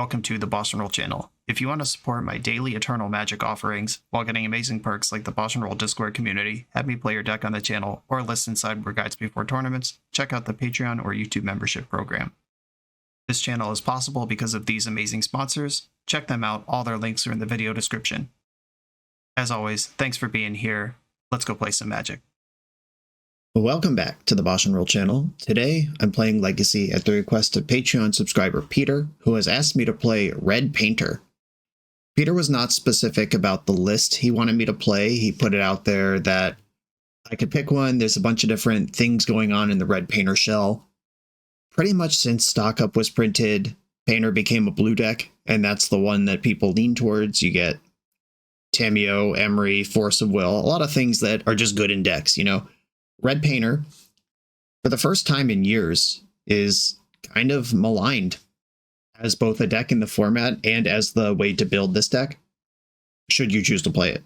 welcome to the BoshNRoll channel. If you want to support my daily Eternal Magic offerings while getting amazing perks like the BoshNRoll Discord community, have me play your deck on the channel, or listen sideboard guides before tournaments, check out the Patreon or YouTube membership program. This channel is possible because of these amazing sponsors. Check them out, all their links are in the video description. As always, thanks for being here. Let's go play some Magic. Welcome back to the BoshNRoll channel. Today, I'm playing Legacy at the request of Patreon subscriber Peter, who has asked me to play Red Painter. Peter was not specific about the list he wanted me to play. He put it out there that I could pick one. There's a bunch of different things going on in the Red Painter shell. Pretty much since Stock Up was printed, Painter became a blue deck, and that's the one that people lean towards. You get Tamiyo, Emery, Force of Will, a lot of things that are just good in decks, you know. Red Painter, for the first time in years, is kind of maligned as both a deck in the format and as the way to build this deck, should you choose to play it.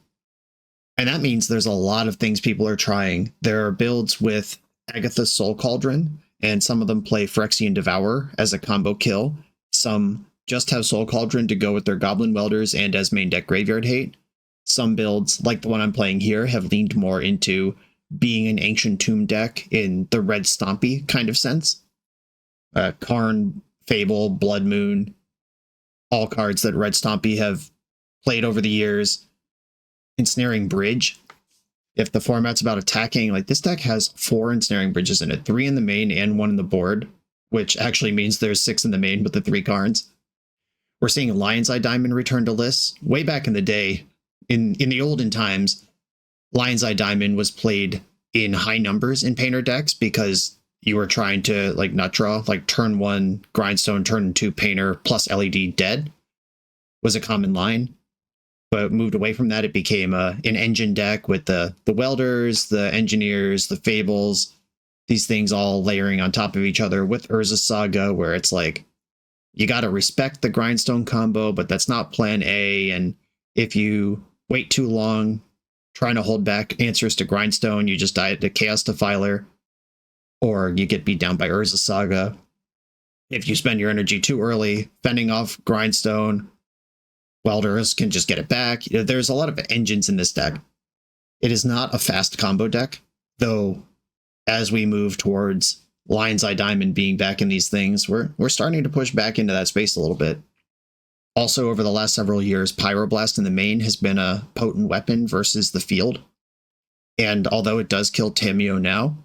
And that means there's a lot of things people are trying. There are builds with Agatha's Soul Cauldron, and some of them play Phyrexian Devourer as a combo kill. Some just have Soul Cauldron to go with their Goblin Welders and as main deck Graveyard Hate. Some builds, like the one I'm playing here, have leaned more into being an Ancient Tomb deck in the Red Stompy kind of sense. Karn, Fable, Blood Moon, all cards that Red Stompy have played over the years. Ensnaring Bridge. If the format's about attacking, like this deck has 4 Ensnaring Bridges in it, 3 in the main and 1 in the board, which actually means there's 6 in the main with the 3 cards. We're seeing Lion's Eye Diamond return to lists. Way back in the day, in the olden times, Lion's Eye Diamond was played in high numbers in Painter decks because you were trying to like nut draw, like turn 1 Grindstone, turn 2 Painter plus LED dead was a common line. But moved away from that, it became an engine deck with the Welders, the Engineers, the Fables, these things all layering on top of each other with Urza's Saga, where it's like, you got to respect the Grindstone combo, but that's not plan A, and if you wait too long trying to hold back answers to Grindstone, you just die to Chaos Defiler, or you get beat down by Urza's Saga. If you spend your energy too early fending off Grindstone, Welders can just get it back. There's a lot of engines in this deck. It is not a fast combo deck, though as we move towards Lion's Eye Diamond being back in these things, we're starting to push back into that space a little bit. Also, over the last several years, Pyroblast in the main has been a potent weapon versus the field. And although it does kill Tamiyo now,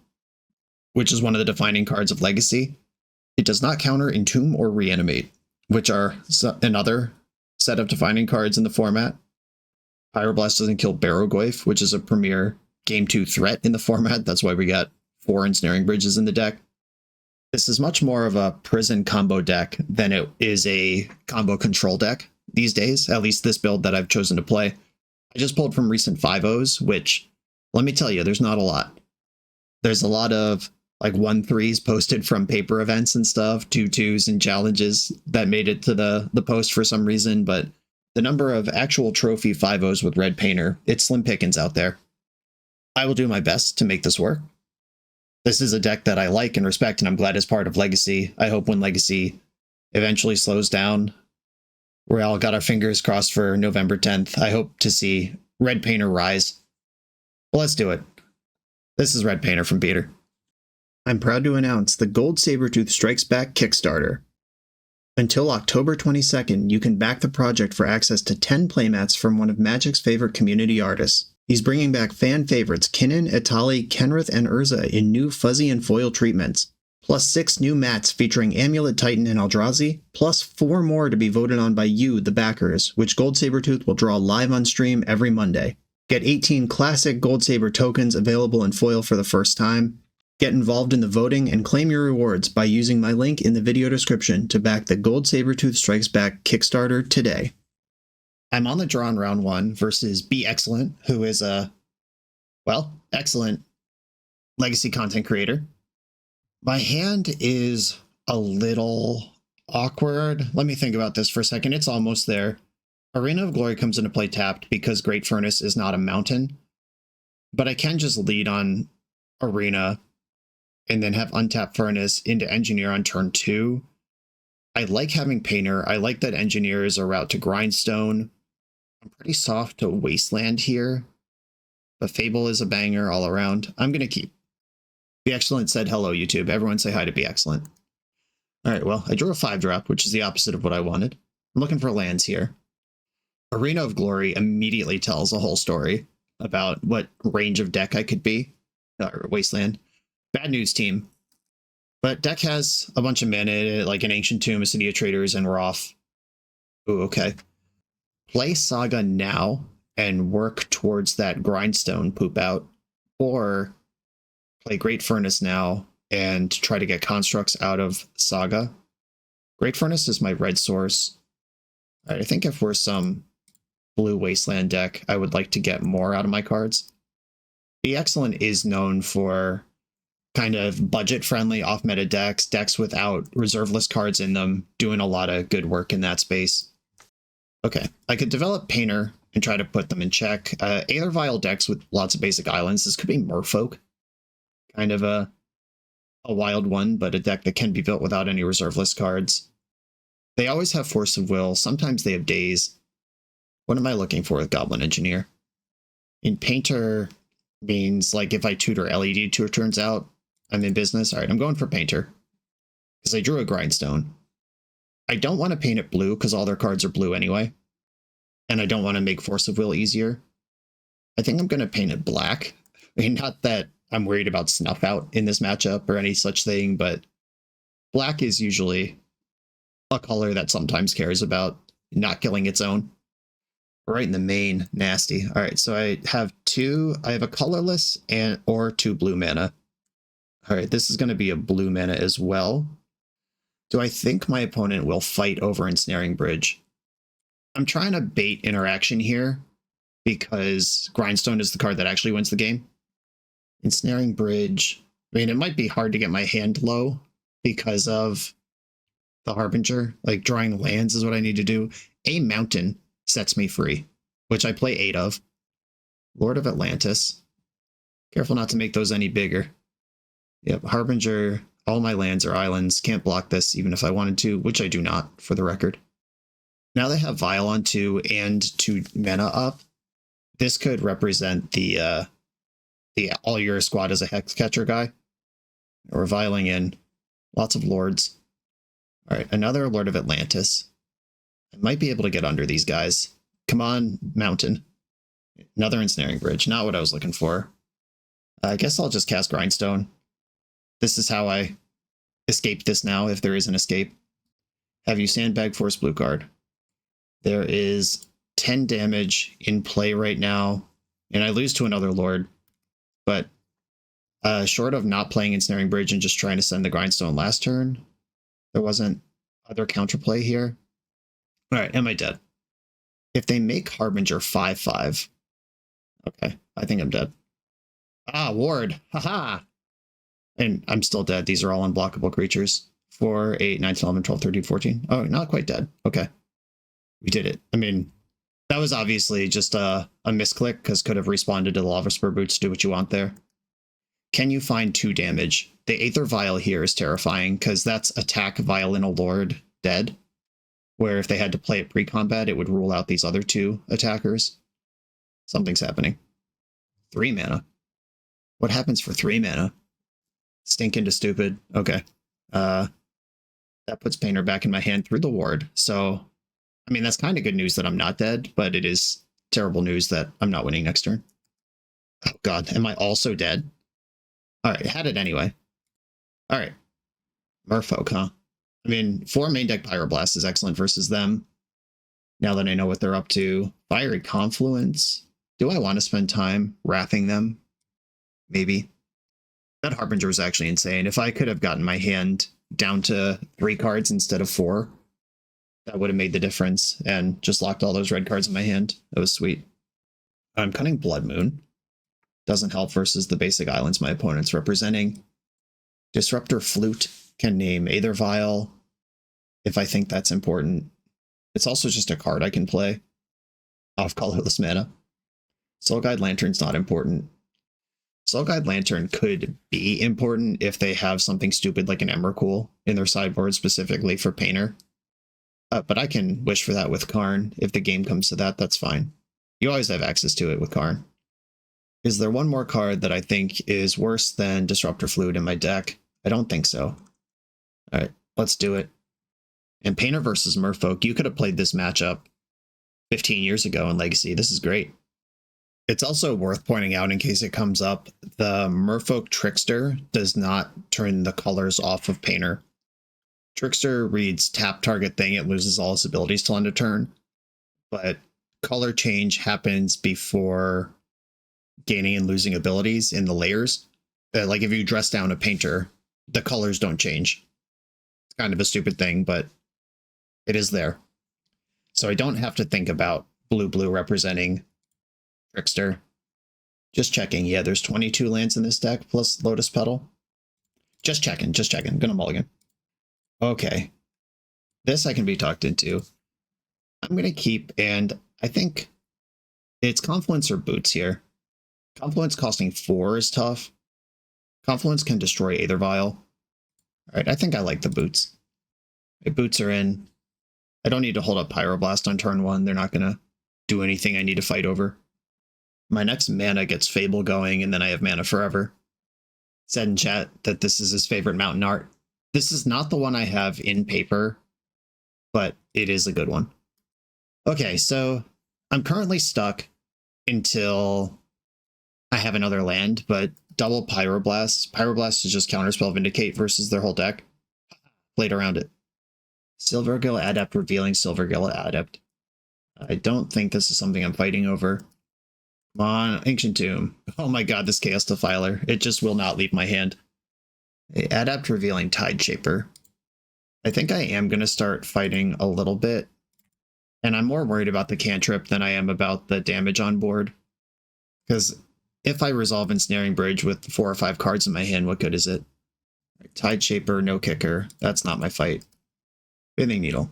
which is one of the defining cards of Legacy, it does not counter Entomb or Reanimate, which are another set of defining cards in the format. Pyroblast doesn't kill Barrogoyf, which is a premier Game 2 threat in the format. That's why we got 4 Ensnaring Bridges in the deck. This is much more of a prison combo deck than it is a combo control deck these days, at least this build that I've chosen to play. I just pulled from recent 5-0s, which, let me tell you, there's not a lot. There's a lot of like 1-3s posted from paper events and stuff, 2-2s and challenges that made it to the post for some reason, but the number of actual trophy 5-0s with Red Painter, it's slim pickings out there. I will do my best to make this work. This is a deck that I like and respect, and I'm glad it's part of Legacy. I hope when Legacy eventually slows down, we all got our fingers crossed for November 10th. I hope to see Red Painter rise. Well, let's do it. This is Red Painter from Peter. I'm proud to announce the Gold Sabertooth Strikes Back Kickstarter. Until October 22nd, you can back the project for access to 10 playmats from one of Magic's favorite community artists. He's bringing back fan favorites Kinnan, Etali, Kenrith, and Urza in new fuzzy and foil treatments, plus 6 new mats featuring Amulet Titan and Eldrazi, plus 4 more to be voted on by you, the backers, which Gold Sabertooth will draw live on stream every Monday. Get 18 classic Gold Saber tokens available in foil for the first time. Get involved in the voting and claim your rewards by using my link in the video description to back the Gold Sabertooth Strikes Back Kickstarter today. I'm on the draw in round 1 versus Be Excellent, who is a, well, excellent Legacy content creator. My hand is a little awkward. Let me think about this for a second. It's almost there. Arena of Glory comes into play tapped because Great Furnace is not a mountain, but I can just lead on Arena and then have Untapped Furnace into Engineer on turn 2. I like having Painter. I like that Engineer is a route to Grindstone. I'm pretty soft to Wasteland here, but Fable is a banger all around. I'm going to keep. Be Excellent said hello, YouTube. Everyone say hi to Be Excellent. All right, well, I drew a 5-drop, which is the opposite of what I wanted. I'm looking for lands here. Arena of Glory immediately tells a whole story about what range of deck I could be. Or Wasteland. Bad news, team. But deck has a bunch of mana, like an Ancient Tomb, a City of Traders, and Roth. Ooh, okay. Play Saga now and work towards that Grindstone poop out, or play Great Furnace now and try to get constructs out of Saga. Great Furnace is my red source. All right, I think if we're some blue Wasteland deck, I would like to get more out of my cards. Be Excellent is known for kind of budget-friendly off-meta decks without reserve list cards in them, doing a lot of good work in that space. Okay, I could develop Painter and try to put them in check. Aether Vial decks with lots of basic islands. This could be Merfolk. Kind of a wild one, but a deck that can be built without any reserve list cards. They always have Force of Will. Sometimes they have Daze. What am I looking for with Goblin Engineer? In Painter means, like, if I tutor LED 2 turns out, I'm in business. All right, I'm going for Painter because I drew a Grindstone. I don't want to paint it blue because all their cards are blue anyway. And I don't want to make Force of Will easier. I think I'm going to paint it black. I mean, not that I'm worried about snuff out in this matchup or any such thing, but black is usually a color that sometimes cares about not killing its own. Right in the main, nasty. All right, so I have a colorless or 2 blue mana. All right, this is going to be a blue mana as well. Do I think my opponent will fight over Ensnaring Bridge? I'm trying to bait interaction here because Grindstone is the card that actually wins the game. Ensnaring Bridge, I mean, it might be hard to get my hand low because of the Harbinger. Like, drawing lands is what I need to do. A mountain sets me free, which I play 8 of. Lord of Atlantis. Careful not to make those any bigger. Yep, Harbinger, all my lands are islands. Can't block this even if I wanted to, which I do not, for the record. Now they have Vial on 2 and 2 mana up. This could represent the all your squad as a Hex Catcher guy. We're vialing in lots of lords. All right, another Lord of Atlantis. I might be able to get under these guys. Come on, Mountain. Another Ensnaring Bridge. Not what I was looking for. I guess I'll just cast Grindstone. This is how I escape this now, if there is an escape. Have you Sandbag Force blue card? There is 10 damage in play right now, and I lose to another Lord. But short of not playing Ensnaring Bridge and just trying to send the Grindstone last turn, there wasn't other counterplay here. All right, am I dead? If they make Harbinger 5/5, okay, I think I'm dead. Ah, Ward, haha! And I'm still dead. These are all unblockable creatures. 4, 8, 9, 10, 11, 12, 13, 14. Oh, not quite dead. Okay. We did it. I mean, that was obviously just a misclick because could have responded to the Lava Spur Boots. Do what you want there. Can you find 2 damage? The Aether Vial here is terrifying because that's attack Violin Lord dead. Where if they had to play it pre-combat, it would rule out these other 2 attackers. Something's happening. 3 mana. What happens for 3 mana? Stink into stupid. Okay. That puts Painter back in my hand through the ward. So, I mean, that's kind of good news that I'm not dead, but it is terrible news that I'm not winning next turn. Oh god, am I also dead? Alright, had it anyway. Alright. Merfolk, huh? I mean, 4 main deck Pyroblast is excellent versus them. Now that I know what they're up to. Fiery Confluence. Do I want to spend time wrathing them? Maybe. That Harbinger was actually insane. If I could have gotten my hand down to 3 cards instead of 4, that would have made the difference and just locked all those red cards in my hand. That was sweet. I'm cutting Blood Moon. Doesn't help versus the basic islands my opponent's representing. Disruptor Flute can name Aether Vial if I think that's important. It's also just a card I can play off colorless mana. Soulguide Lantern's not important. Soulguide Lantern could be important if they have something stupid like an Emrakul in their sideboard specifically for Painter. But I can wish for that with Karn. If the game comes to that, that's fine. You always have access to it with Karn. Is there one more card that I think is worse than Disruptor Fluid in my deck? I don't think so. All right, let's do it. And Painter versus Merfolk, you could have played this matchup 15 years ago in Legacy. This is great. It's also worth pointing out, in case it comes up, the Merfolk Trickster does not turn the colors off of Painter. Trickster reads tap target thing, it loses all its abilities till end of turn, but color change happens before gaining and losing abilities in the layers. Like if you dress down a Painter, the colors don't change. It's kind of a stupid thing, but it is there. So I don't have to think about blue representing Trickster. Just checking. Yeah, there's 22 lands in this deck plus Lotus Petal. Just checking. Gonna mulligan. Okay. This I can be talked into. I'm gonna keep, and I think it's Confluence or Boots here. Confluence costing 4 is tough. Confluence can destroy Aether Vial. Alright, I think I like the Boots. My Boots are in. I don't need to hold up Pyroblast on turn 1. They're not gonna do anything I need to fight over. My next mana gets Fable going, and then I have Mana Forever. Said in chat that this is his favorite mountain art. This is not the one I have in paper, but it is a good one. Okay, so I'm currently stuck until I have another land, but double Pyroblast. Pyroblast is just Counterspell Vindicate versus their whole deck. Played around it. Silvergill Adept revealing Silvergill Adept. I don't think this is something I'm fighting over. Come on, Ancient Tomb. Oh my god, this Chaos Defiler. It just will not leave my hand. Adept revealing Tide Shaper. I think I am going to start fighting a little bit. And I'm more worried about the cantrip than I am about the damage on board. Because if I resolve Ensnaring Bridge with 4 or 5 cards in my hand, what good is it? Tide Shaper, no kicker. That's not my fight. Bathing Needle.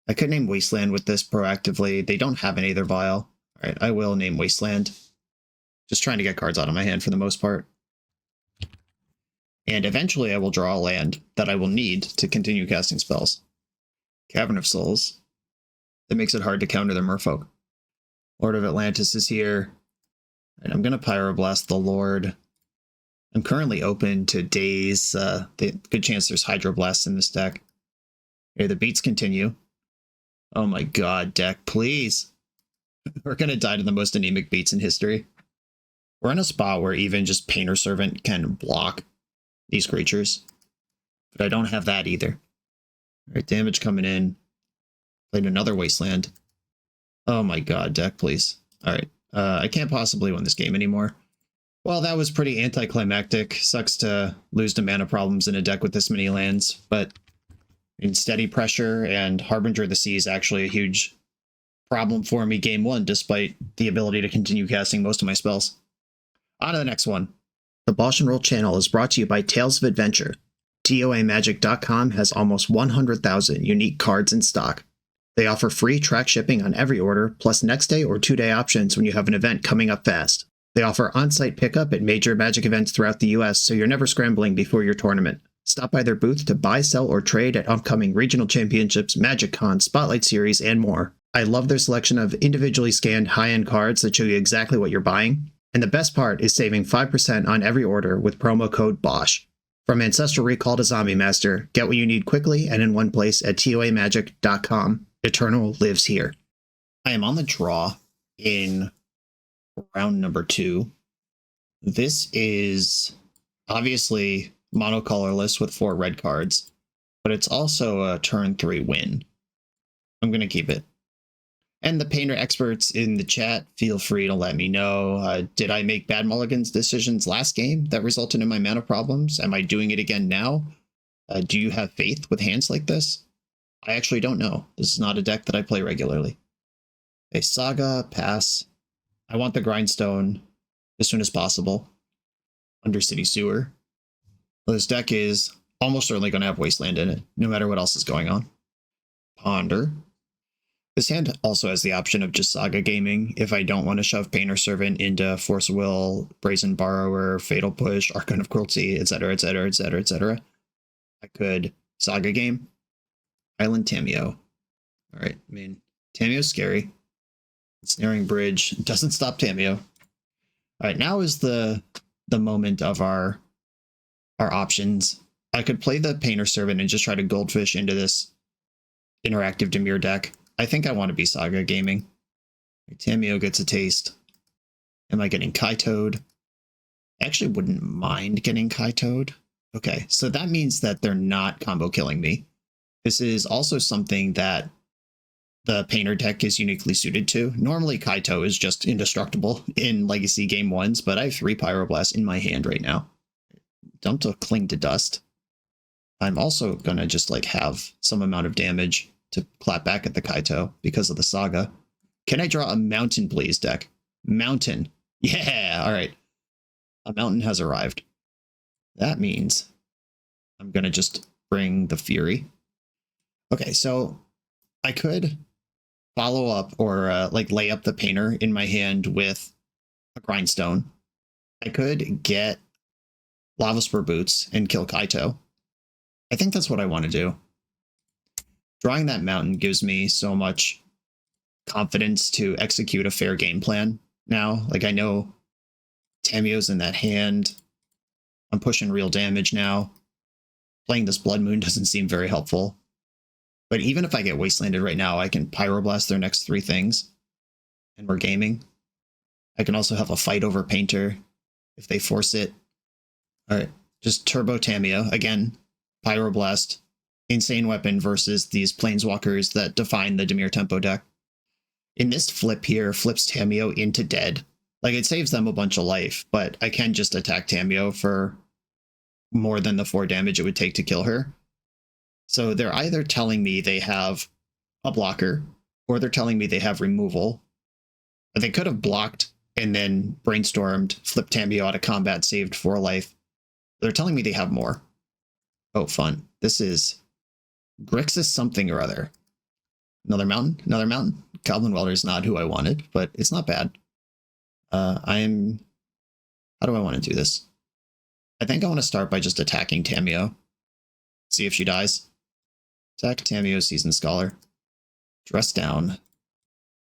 I could name Wasteland with this proactively. They don't have an Aether Vial. Alright, I will name Wasteland. Just trying to get cards out of my hand for the most part. And eventually I will draw a land that I will need to continue casting spells. Cavern of Souls. That makes it hard to counter the Merfolk. Lord of Atlantis is here. And I'm going to Pyroblast the Lord. I'm currently open to Daze. Good chance there's Hydroblasts in this deck. Okay, the beats continue. Oh my god, deck, please. We're going to die to the most anemic beats in history. We're in a spot where even just Painter Servant can block these creatures. But I don't have that either. Alright, damage coming in. Played another Wasteland. Oh my god, deck, please. Alright, I can't possibly win this game anymore. Well, that was pretty anticlimactic. Sucks to lose to mana problems in a deck with this many lands, but in Steady Pressure and Harbinger of the Sea is actually a huge problem for me game 1, despite the ability to continue casting most of my spells. On to the next one. The BoshNRoll channel is brought to you by Tales of Adventure. TOAMagic.com has almost 100,000 unique cards in stock. They offer free track shipping on every order, plus next day or 2-day options when you have an event coming up fast. They offer on-site pickup at major Magic events throughout the US, so you're never scrambling before your tournament. Stop by their booth to buy, sell, or trade at upcoming regional championships, Magic Con, Spotlight Series, and more. I love their selection of individually scanned high-end cards that show you exactly what you're buying. And the best part is saving 5% on every order with promo code BOSH. From Ancestral Recall to Zombie Master, get what you need quickly and in one place at TOAMagic.com. Eternal lives here. I am on the draw in round number 2. This is obviously monocolorless with 4 red cards, but it's also a turn 3 win. I'm going to keep it. And the Painter experts in the chat, feel free to let me know. Did I make bad mulligans decisions last game that resulted in my mana problems? Am I doing it again now? Do you have faith with hands like this? I actually don't know. This is not a deck that I play regularly. A Saga, pass. I want the Grindstone as soon as possible. Undercity Sewer. Well, this deck is almost certainly going to have Wasteland in it, no matter what else is going on. Ponder. This hand also has the option of just Saga gaming if I don't want to shove Painter Servant into Force of Will, Brazen Borrower, Fatal Push, Archon of Cruelty, etc., etc., etc., etc. I could Saga game, Island Tameo. All right, I mean, Tamiyo's scary. Snaring Bridge doesn't stop Tamiyo. All right, now is the moment of our options. I could play the Painter Servant and just try to Goldfish into this interactive Dimir deck. I think I want to be Saga gaming. Tamiyo gets a taste. Am I getting Kaito'd? I actually wouldn't mind getting Kaito'd. Okay, so that means that they're not combo killing me. This is also something that the Painter deck is uniquely suited to. Normally, Kaito is just indestructible in Legacy Game 1s, but I have 3 Pyroblasts in my hand right now. Dump to Cling to Dust. I'm also going to just like have some amount of damage to clap back at the Kaito because of the Saga. Can I draw a Mountain, please, deck? Mountain. Yeah, all right. A mountain has arrived. That means I'm going to just bring the Fury. Okay, so I could follow up or like lay up the Painter in my hand with a Grindstone. I could get Lava Spur Boots and kill Kaito. I think that's what I want to do. Drawing that mountain gives me so much confidence to execute a fair game plan now. Like, I know Tamiyo's in that hand. I'm pushing real damage now. Playing this Blood Moon doesn't seem very helpful. But even if I get Wastelanded right now, I can Pyroblast their next 3 things. And we're gaming. I can also have a fight over Painter if they force it. Alright, just Turbo Tamiyo. Again, Pyroblast. Insane weapon versus these Planeswalkers that define the Dimir Tempo deck. In this flip here, flips Tamiyo into dead. Like, it saves them a bunch of life, but I can just attack Tamiyo for more than the 4 damage it would take to kill her. So they're either telling me they have a blocker, or they're telling me they have removal. But they could have blocked and then brainstormed, flipped Tamiyo out of combat, saved 4 life. They're telling me they have more. Oh, fun. This is Grixis something or other. Another mountain? Another mountain? Goblin Welder is not who I wanted, but it's not bad. How do I want to do this? I think I want to start by just attacking Tamiyo. See if she dies. Attack Tamiyo, Seasoned Scholar. Dress down.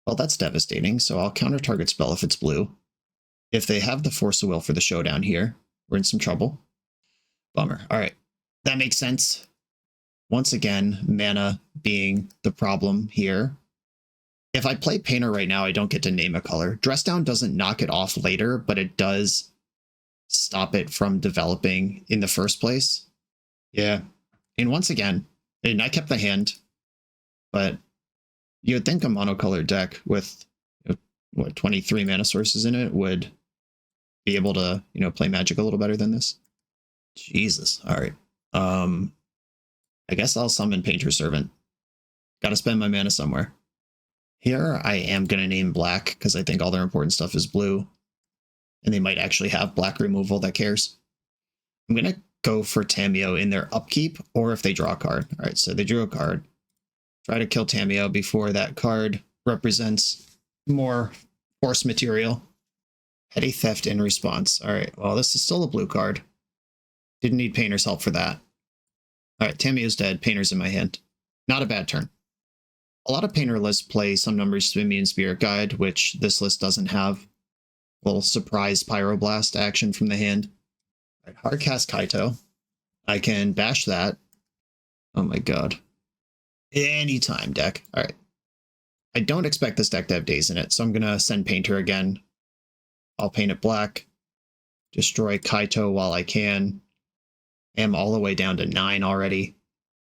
Well, that's devastating, so I'll counter target spell if it's blue. If they have the Force of Will for the showdown here, we're in some trouble. Bummer. Alright, that makes sense. Once again, mana being the problem here. If I play Painter right now, I don't get to name a color. Dress down doesn't knock it off later, but it does stop it from developing in the first place. Yeah. And once again, and I kept the hand, but you would think a monocolored deck with, what, 23 mana sources in it would be able to, play Magic a little better than this. Jesus. All right. I guess I'll summon Painter Servant. Gotta spend my mana somewhere. Here I am going to name black because I think all their important stuff is blue. And they might actually have black removal that cares. I'm going to go for Tamiyo in their upkeep or if they draw a card. All right, so they drew a card. Try to kill Tamiyo before that card represents more force material. Petty Theft in response. All right, well, this is still a blue card. Didn't need Painter's help for that. All right, Tamiyo's dead. Painter's in my hand. Not a bad turn. A lot of Painter lists play some numbers to Immune Spirit Guide, which this list doesn't have. Little surprise Pyroblast action from the hand. All right, Hardcast Kaito. I can bash that. Oh my god. Anytime, deck. All right. I don't expect this deck to have days in it, so I'm going to send Painter again. I'll paint it black. Destroy Kaito while I can. Am all the way down to 9 already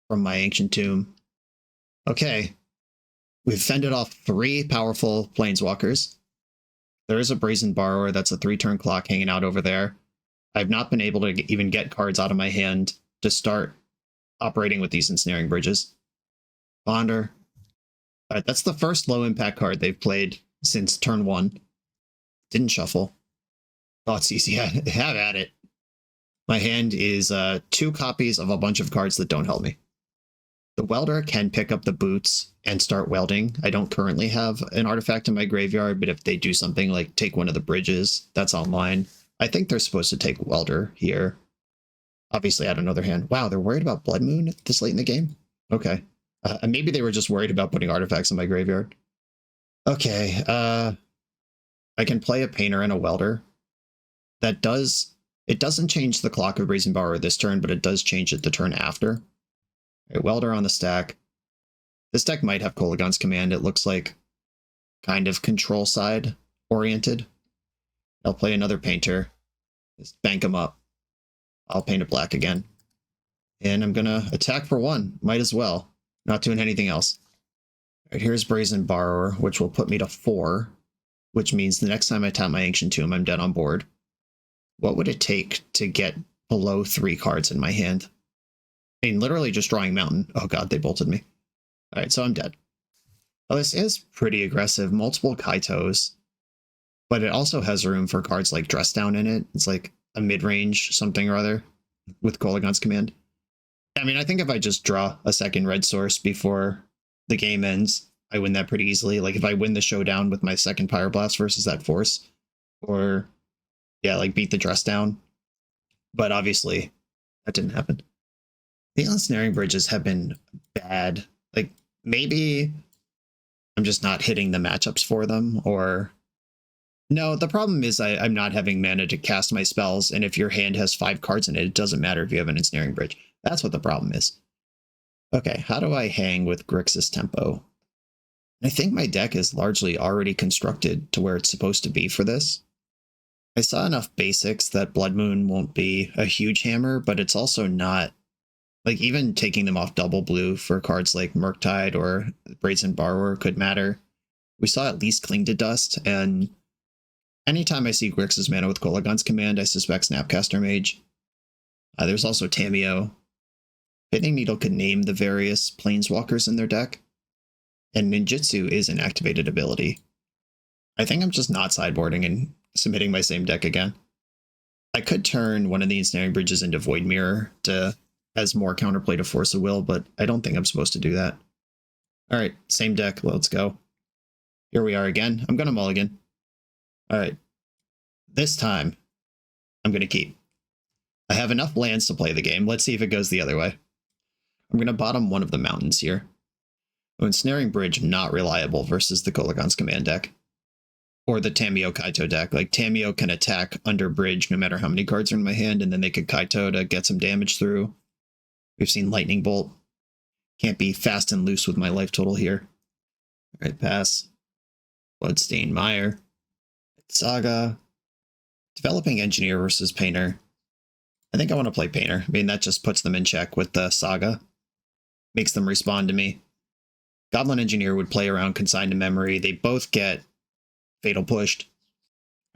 from my Ancient Tomb. Okay. We've fended off 3 powerful Planeswalkers. There is a Brazen Borrower that's a 3-turn clock hanging out over there. I've not been able to even get cards out of my hand to start operating with these Ensnaring Bridges. Bonder. All right, that's the first low-impact card they've played since turn 1. Didn't shuffle. Oh, it's easy. Have at it. My hand is 2 copies of a bunch of cards that don't help me. The Welder can pick up the boots and start welding. I don't currently have an artifact in my graveyard, but if they do something like take one of the bridges, that's online. I think they're supposed to take Welder here. Obviously, I had another hand. Wow, they're worried about Blood Moon this late in the game? Okay. Maybe they were just worried about putting artifacts in my graveyard. Okay, I can play a painter and a welder. It doesn't change the clock of Brazen Borrower this turn, but it does change it the turn after. Right, welder on the stack. This deck might have Kolaghan's Command. It looks like kind of control side oriented. I'll play another painter. Just bank him up. I'll paint it black again. And I'm gonna attack for 1. Might as well. Not doing anything else. All right, here's Brazen Borrower, which will put me to 4, which means the next time I tap my Ancient Tomb, I'm dead on board. What would it take to get below 3 cards in my hand? I mean, literally just drawing Mountain. Oh god, they bolted me. All right, so I'm dead. Oh, this is pretty aggressive. Multiple Kaitos. But it also has room for cards like Dress Down in it. It's like a mid-range something or other with Kolaghan's Command. I mean, I think if I just draw a second red source before the game ends, I win that pretty easily. Like if I win the showdown with my second Pyroblast versus that force, or yeah, like beat the Dress Down. But obviously that didn't happen. The Ensnaring Bridges have been bad. Like maybe I'm just not hitting the matchups for them, or no, the problem is I'm not having mana to cast my spells, and if your hand has 5 cards in it, it doesn't matter if you have an Ensnaring Bridge. That's what the problem is. Okay, how do I hang with Grixis Tempo? I think my deck is largely already constructed to where it's supposed to be for this. I saw enough basics that Blood Moon won't be a huge hammer, but it's also not, like even taking them off double blue for cards like Murktide or Brazen Borrower could matter. We saw at least Cling to Dust, and anytime I see Grixis mana with Kolaghan's Command, I suspect Snapcaster Mage. There's also Tamiyo. Pitting Needle could name the various Planeswalkers in their deck, and Ninjutsu is an activated ability. I think I'm just not sideboarding and submitting my same deck again. I could turn one of the Ensnaring Bridges into Void Mirror to has more counterplay to Force of Will, but I don't think I'm supposed to do that. All right, same deck, let's go. Here we are again. I'm gonna mulligan. All right, this time I'm gonna keep. I have enough lands to play the game. Let's see if it goes the other way. I'm gonna bottom one of the mountains here. Oh, Ensnaring Bridge, not reliable versus the Kolaghan's Command deck. Or the Tamiyo Kaito deck. Like, Tamiyo can attack under Bridge no matter how many cards are in my hand, and then they could Kaito to get some damage through. We've seen Lightning Bolt. Can't be fast and loose with my life total here. Alright, pass. Bloodstained Mire. Saga. Developing Engineer versus Painter. I think I want to play Painter. I mean, that just puts them in check with the Saga. Makes them respond to me. Goblin Engineer would play around Consign to Memory. They both get Fatal Pushed.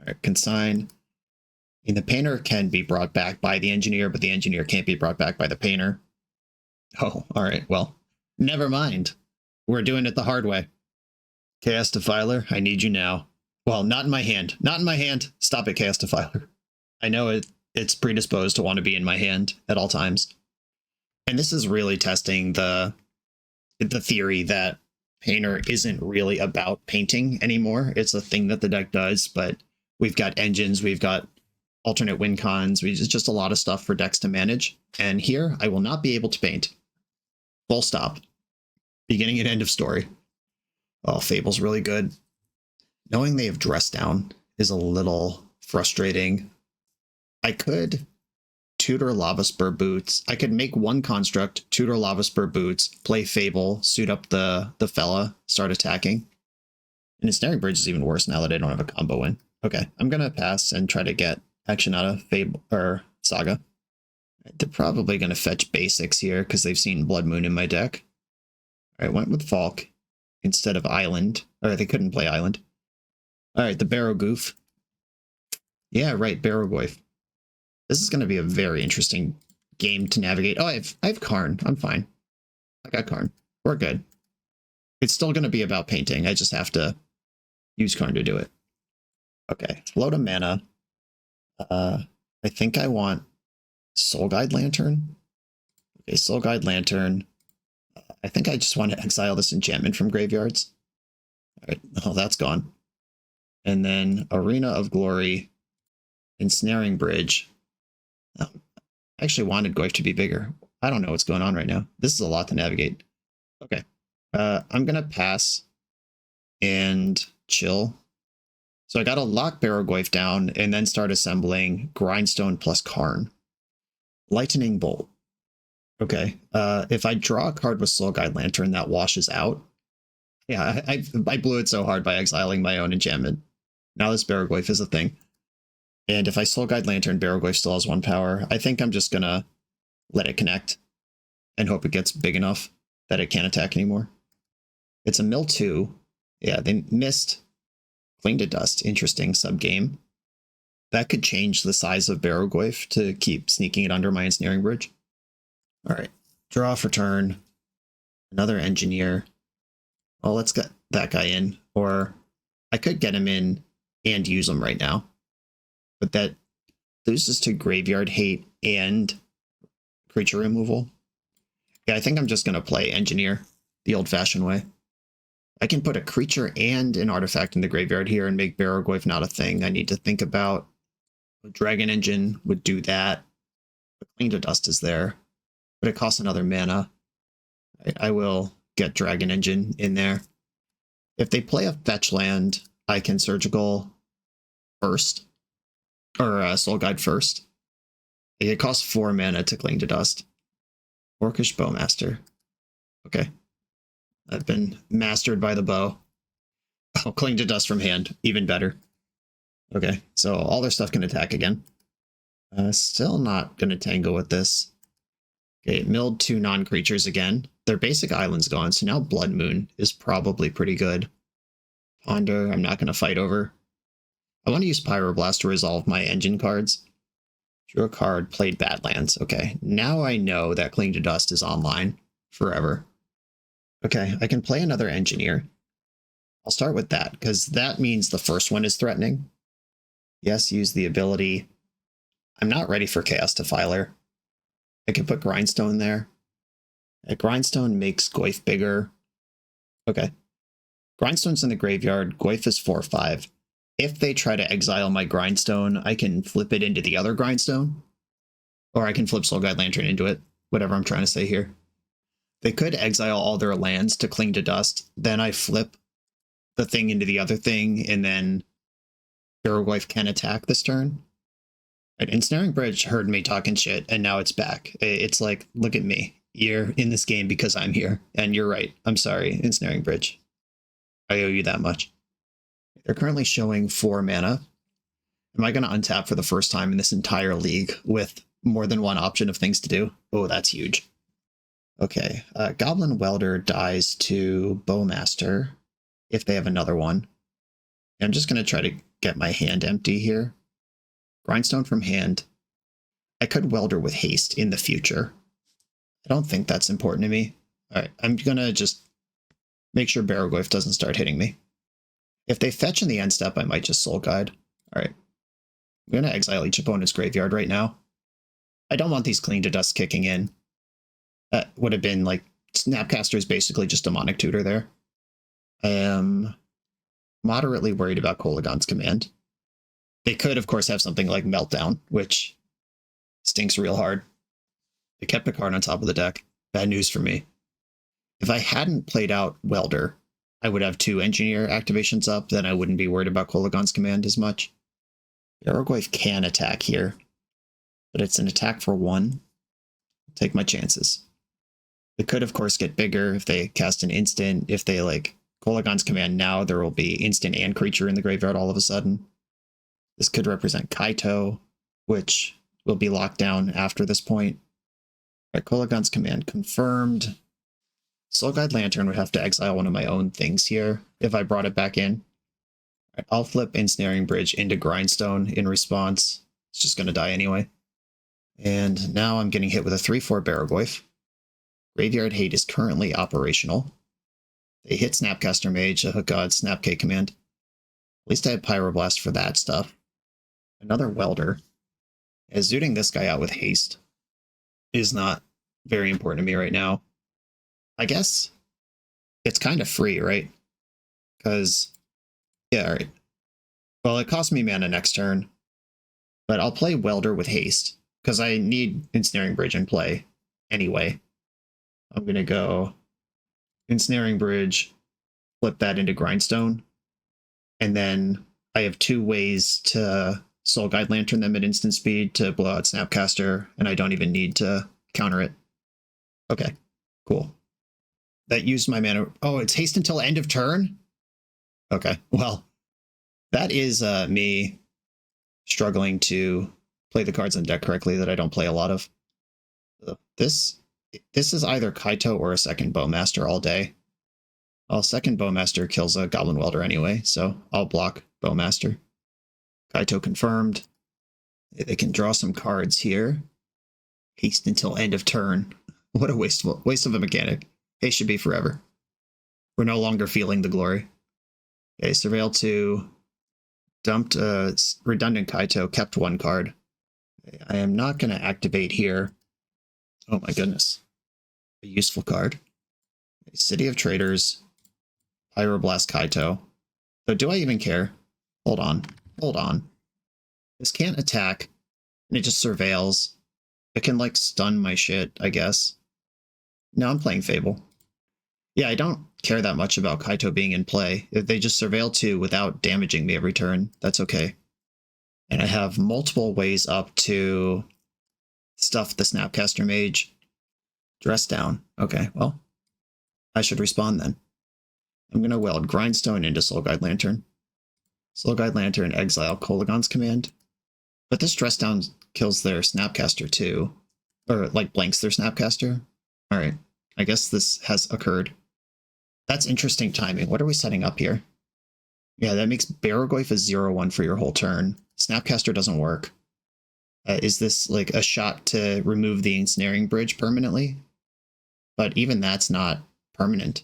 Alright, Consign. I mean, the Painter can be brought back by the Engineer, but the Engineer can't be brought back by the Painter. Oh, alright, well, never mind. We're doing it the hard way. Chaos Defiler, I need you now. Well, not in my hand. Not in my hand. Stop it, Chaos Defiler. I know it's predisposed to want to be in my hand at all times. And this is really testing the theory that Painter isn't really about painting anymore. It's a thing that the deck does, but we've got engines, we've got alternate win cons, it's just a lot of stuff for decks to manage. And here, I will not be able to paint. Full stop. Beginning and end of story. Oh, Fable's really good. Knowing they have Dress Down is a little frustrating. I could tutor Lava Spur Boots. I could make one construct, tutor Lava Spur Boots, play Fable, suit up the fella, start attacking. And Ensnaring Bridge is even worse now that I don't have a combo win. Okay, I'm gonna pass and try to get action out of Fable or Saga. They're probably gonna fetch basics here because they've seen Blood Moon in my deck. Alright, went with Falk instead of Island. Or they couldn't play Island. Alright, the Barrow Goof. Yeah, right, Barrowgoyf. This is going to be a very interesting game to navigate. Oh, I have Karn. I'm fine. I got Karn. We're good. It's still going to be about painting. I just have to use Karn to do it. Okay, load of mana. I think I want Soul Guide Lantern. Okay, Soul Guide Lantern. I think I just want to exile this enchantment from graveyards. All right, oh, that's gone. And then Arena of Glory, Ensnaring Bridge. I actually wanted Goyf to be bigger. I don't know what's going on right now. This is a lot to navigate. Okay. I'm gonna pass and chill. So I gotta lock Barrogoyf down and then start assembling Grindstone plus Karn. Lightning Bolt. Okay. If I draw a card with Soul Guide Lantern, that washes out. Yeah, I blew it so hard by exiling my own enchantment. Now this Barrogoyf is a thing. And if I Soul Guide Lantern, Barrogoyf still has 1 power. I think I'm just gonna let it connect and hope it gets big enough that it can't attack anymore. It's a mill 2. Yeah, they missed Cling to Dust. Interesting sub-game. That could change the size of Barrogoyf to keep sneaking it under my Ensnaring Bridge. Alright, draw for turn. Another Engineer. Well, let's get that guy in. Or I could get him in and use him right now. But that loses to Graveyard Hate and creature removal. Yeah, I think I'm just going to play Engineer the old-fashioned way. I can put a creature and an artifact in the graveyard here and make Barrogoyf not a thing I need to think about. Dragon Engine would do that. But Cling to Dust is there. But it costs another mana. I will get Dragon Engine in there. If they play a fetch land, I can Surgical first. Or Soul Guide first. It costs 4 mana to Cling to Dust. Orcish Bowmaster. Okay. I've been mastered by the bow. Oh, Cling to Dust from hand. Even better. Okay, so all their stuff can attack again. Still not going to tangle with this. Okay, milled 2 non-creatures again. Their basic island's gone, so now Blood Moon is probably pretty good. Ponder, I'm not going to fight over. I want to use Pyroblast to resolve my engine cards. Drew a card, played Badlands. Okay, now I know that Cling to Dust is online forever. Okay, I can play another Engineer. I'll start with that, because that means the first one is threatening. Yes, use the ability. I'm not ready for Chaos Defiler. I can put Grindstone there. Grindstone makes Goyf bigger. Okay. Grindstone's in the graveyard. Goyf is 4/5. If they try to exile my Grindstone, I can flip it into the other Grindstone. Or I can flip Soul Guide Lantern into it. Whatever I'm trying to say here. They could exile all their lands to Cling to Dust. Then I flip the thing into the other thing, and then Barrogoyf can attack this turn. Right, Ensnaring Bridge heard me talking shit, and now it's back. It's like, look at me. You're in this game because I'm here. And you're right. I'm sorry, Ensnaring Bridge. I owe you that much. They're currently showing 4 mana. Am I going to untap for the first time in this entire league with more than one option of things to do? Oh, that's huge. Okay, Goblin Welder dies to Bowmaster if they have another one. I'm just going to try to get my hand empty here. Grindstone from hand. I could Welder with haste in the future. I don't think that's important to me. Alright, I'm going to just make sure Barrogoyf doesn't start hitting me. If they fetch in the end step, I might just Soul Guide. Alright. I'm going to exile each opponent's graveyard right now. I don't want these Cling to Dust kicking in. That would have been like, Snapcaster is basically just Demonic Tutor there. I am moderately worried about Kolaghan's Command. They could, of course, have something like Meltdown, which stinks real hard. They kept a card on top of the deck. Bad news for me. If I hadn't played out Welder, I would have 2 Engineer activations up, then I wouldn't be worried about Kolaghan's Command as much. Barrogoyf can attack here, but it's an attack for 1. I'll take my chances. It could, of course, get bigger if they cast an instant. If they, like, Kolaghan's Command now, there will be instant and creature in the graveyard all of a sudden. This could represent Kaito, which will be locked down after this point. Right, Kolaghan's Command confirmed. Soul Guide Lantern would have to exile one of my own things here if I brought it back in. Right, I'll flip Ensnaring Bridge into Grindstone in response. It's just going to die anyway. And now I'm getting hit with a 3/4 Barrogoyf. Graveyard Hate is currently operational. They hit Snapcaster Mage, oh god, Snapk command. At least I have Pyroblast for that stuff. Another Welder. As zooting this guy out with haste is not very important to me right now. I guess it's kind of free, right? Because, yeah, alright. Well, it costs me mana next turn, but I'll play Welder with haste, because I need Ensnaring Bridge in play anyway. I'm going to go Ensnaring Bridge, flip that into Grindstone, and then I have 2 ways to Soul Guide Lantern them at instant speed to blow out Snapcaster, and I don't even need to counter it. Okay, cool. That used my mana. Oh, it's haste until end of turn? Okay, well, that is me struggling to play the cards in deck correctly that I don't play a lot of. This is either Kaito or a second Bowmaster all day. Well, second Bowmaster kills a Goblin Welder anyway, so I'll block Bowmaster. Kaito confirmed. They can draw some cards here. Haste until end of turn. What a waste of a mechanic. Haste should be forever. We're no longer feeling the glory. Okay, Surveil 2. Dumped a redundant Kaito, kept 1 card. I am not going to activate here. Oh my goodness. A useful card. City of Traders. Pyroblast Kaito. So do I even care? Hold on. Hold on. This can't attack, and it just surveils. It can, like, stun my shit, I guess. No, I'm playing Fable. Yeah, I don't care that much about Kaito being in play. If they just surveil 2 without damaging me every turn, that's okay. And I have multiple ways up to stuff the Snapcaster Mage. Dress down. Okay, well, I should respond then. I'm going to weld Grindstone into Soul Guide Lantern. Soul Guide Lantern, exile Kolaghan's Command. But this dress down kills their Snapcaster too. Or, like, blanks their Snapcaster. Alright, I guess this has occurred. That's interesting timing. What are we setting up here? Yeah, that makes Barrogoyf a 0-1 for your whole turn. Snapcaster doesn't work. Is this like a shot to remove the Ensnaring Bridge permanently? But even that's not permanent.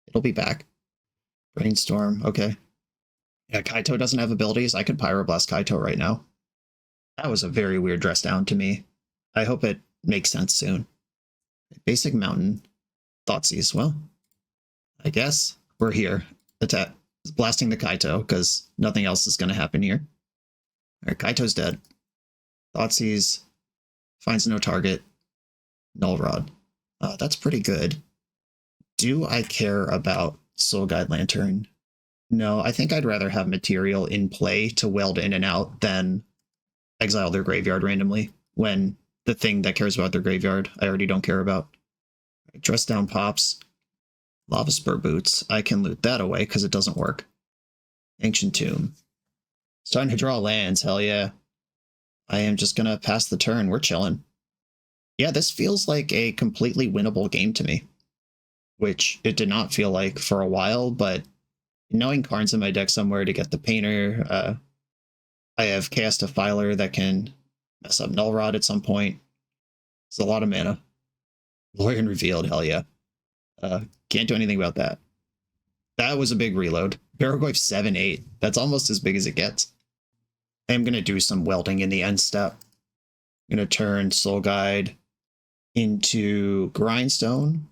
It'll be back. Brainstorm, okay. Yeah, Kaito doesn't have abilities. I could Pyroblast Kaito right now. That was a very weird dress down to me. I hope it makes sense soon. Basic Mountain. Thoughtseize. Well, I guess we're here. Attack. Blasting the Kaito, because nothing else is going to happen here. Alright, Kaito's dead. Thoughtseize. Finds no target. Null Rod. That's pretty good. Do I care about Soul Guide Lantern? No, I think I'd rather have material in play to weld in and out than exile their graveyard randomly when the thing that cares about their graveyard I already don't care about. Dress down pops. Lava Spur Boots. I can loot that away because it doesn't work. Ancient Tomb. Starting to draw lands, hell yeah. I am just gonna pass the turn. We're chilling. Yeah, this feels like a completely winnable game to me. Which it did not feel like for a while, but knowing Karn's in my deck somewhere to get the Painter, I have Chaos Defiler that can mess up Null Rod at some point. It's a lot of mana. Lorien Revealed, hell yeah. Can't do anything about that. That was a big reload. Barrogoyf 7-8. That's almost as big as it gets. I am going to do some welding in the end step. I'm going to turn Soul Guide into Grindstone.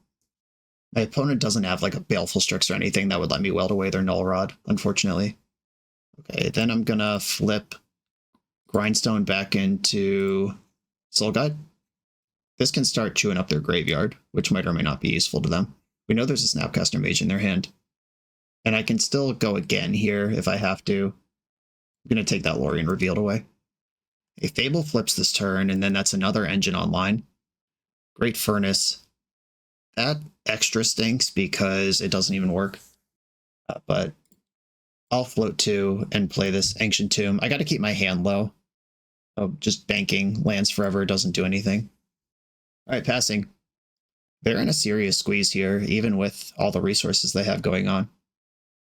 My opponent doesn't have like a Baleful Strix or anything that would let me weld away their Null Rod, unfortunately. Okay, then I'm going to flip Grindstone back into Soul Guide. This can start chewing up their graveyard, which might or may not be useful to them. We know there's a Snapcaster Mage in their hand. And I can still go again here if I have to. I'm going to take that Lorien Revealed away. A Fable flips this turn, and then that's another engine online. Great Furnace. That extra stinks because it doesn't even work. But I'll float 2 and play this Ancient Tomb. I got to keep my hand low. Oh, just banking lands forever doesn't do anything. Alright, passing. They're in a serious squeeze here, even with all the resources they have going on.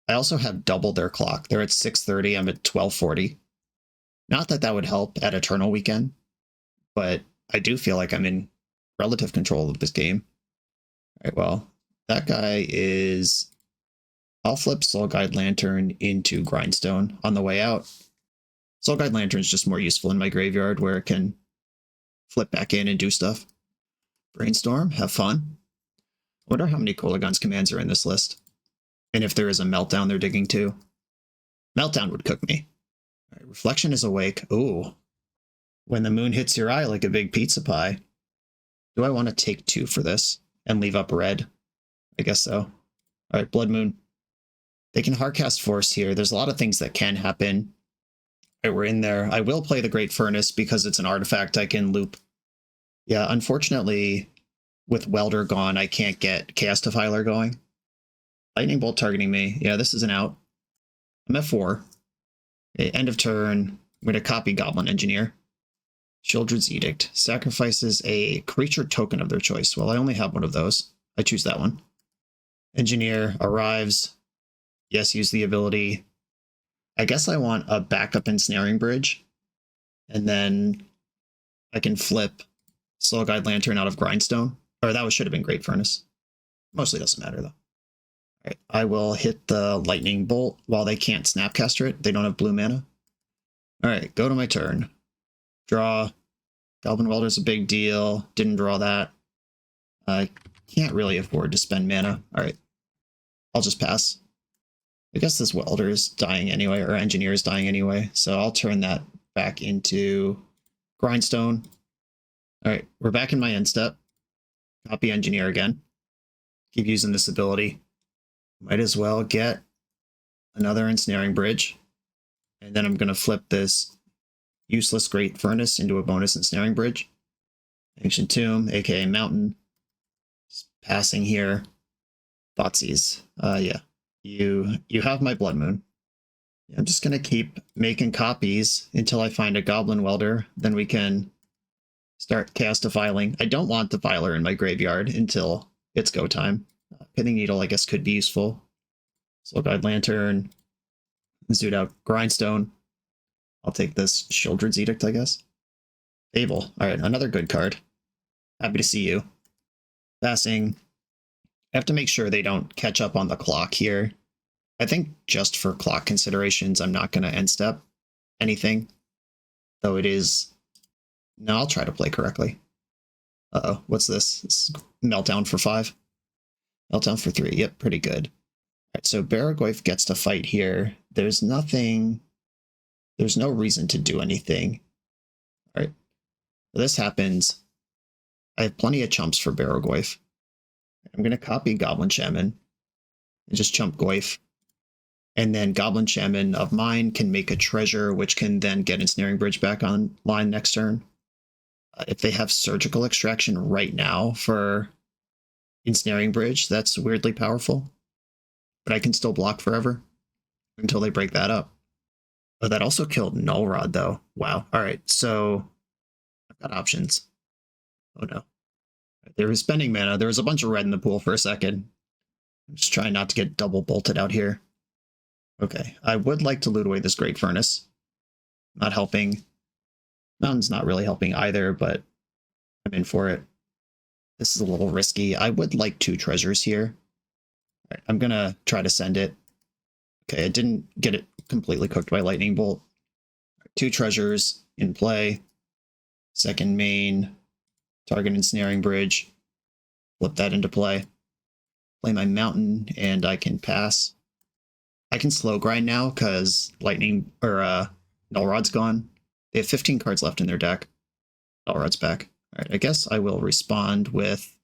I also have doubled their clock. They're at 6:30, I'm at 12:40. Not that that would help at Eternal Weekend, but I do feel like I'm in relative control of this game. Alright, well, that guy is... I'll flip Soul Guide Lantern into Grindstone on the way out. Soul Guide Lantern is just more useful in my graveyard where it can flip back in and do stuff. Brainstorm, have fun. I wonder how many Kolaghan's commands are in this list. And if there is a Meltdown they're digging too. Meltdown would cook me. All right, Reflection is awake. Ooh. When the moon hits your eye like a big pizza pie. Do I want to take 2 for this and leave up red? I guess so. All right, Blood Moon. They can hardcast Force here. There's a lot of things that can happen. All right, we're in there. I will play the Great Furnace because it's an artifact I can loop. Yeah, unfortunately, with Welder gone, I can't get Chaos Defiler going. Lightning Bolt targeting me. Yeah, this is an out. I'm at 4. Okay, end of turn. I'm going to copy Goblin Engineer. Children's Edict. Sacrifices a creature token of their choice. Well, I only have one of those. I choose that one. Engineer arrives. Yes, use the ability. I guess I want a backup Ensnaring Bridge. And then I can flip Soul Guide Lantern out of Grindstone. Or that should have been Great Furnace. Mostly doesn't matter, though. All right, I will hit the Lightning Bolt while they can't Snapcaster it. They don't have blue mana. All right, go to my turn. Draw. Goblin Welder's a big deal. Didn't draw that. I can't really afford to spend mana. All right, I'll just pass. I guess this Welder is dying anyway, or Engineer is dying anyway, so I'll turn that back into Grindstone. All right, we're back in my end step. Copy Engineer again. Keep using this ability. Might as well get another Ensnaring Bridge. And then I'm going to flip this useless Great Furnace into a bonus Ensnaring Bridge. Ancient Tomb, aka Mountain. Just passing here. Thoughtseize. Yeah. You have my Blood Moon. I'm just going to keep making copies until I find a Goblin Welder. Then we can start Chaos Defiling. I don't want Defiler in my graveyard until it's go time. Pinning Needle, I guess, could be useful. Soul Guide Lantern. Zoot out Grindstone. I'll take this Children's Edict, I guess. Fable. Alright, another good card. Happy to see you. Passing. I have to make sure they don't catch up on the clock here. I think just for clock considerations, I'm not going to end step anything. Though it is... No, I'll try to play correctly. Uh-oh, what's this? This is Meltdown for 5. Meltdown for 3. Yep, pretty good. Alright, so Baragoyf gets to fight here. There's nothing... There's no reason to do anything. Alright. This happens. I have plenty of chumps for Baragoyf. I'm going to copy Goblin Shaman and just chump Goyf. And then Goblin Shaman of mine can make a treasure, which can then get Ensnaring Bridge back online next turn. If they have Surgical Extraction right now for Ensnaring Bridge, that's weirdly powerful. But I can still block forever until they break that up. Oh, that also killed Null Rod, though. Wow. All right, so I've got options. Oh, no. They were spending mana. There was a bunch of red in the pool for a second. I'm just trying not to get double bolted out here. Okay, I would like to loot away this Great Furnace. Not helping. Mountain's not really helping either, but I'm in for it. This is a little risky. I would like 2 treasures here. All right, I'm going to try to send it. Okay, I didn't get it completely cooked by Lightning Bolt. 2 treasures in play. Second main. Target Ensnaring Bridge. Flip that into play. Play my Mountain, and I can pass. I can slow grind now, because Lightning, or Null Rod's gone. They have 15 cards left in their deck. Null Rod's back. Alright, I guess I will respond with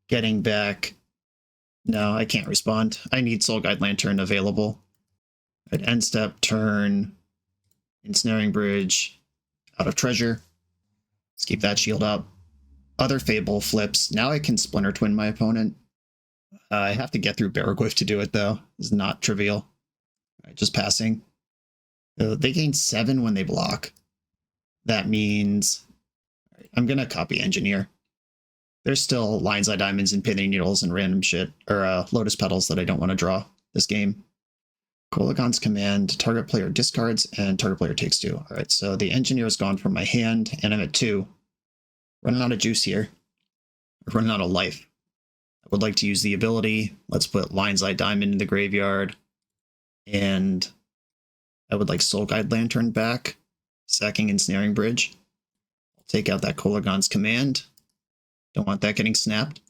getting back... No, I can't respond. I need Soul Guide Lantern available. At end step, turn, Ensnaring Bridge, out of treasure. Let's keep that shield up. Other Fable flips. Now I can Splinter Twin my opponent. I have to get through Baragoyf to do it, though. It's not trivial. Right, just passing. They gain 7 when they block. That means... I'm going to copy Engineer. There's still Lion's Eye Diamonds and Pinning Needles and random shit, or Lotus Petals that I don't want to draw this game. Kolagon's Command, target player discards, and target player takes 2. Alright, so the Engineer is gone from my hand, and I'm at 2. Running out of juice here. Running out of life. I would like to use the ability. Let's put Lion's Eye Diamond in the graveyard. And I would like Soul Guide Lantern back. Sacking Ensnaring Bridge. I'll take out that Kolagon's Command. Don't want that getting snapped.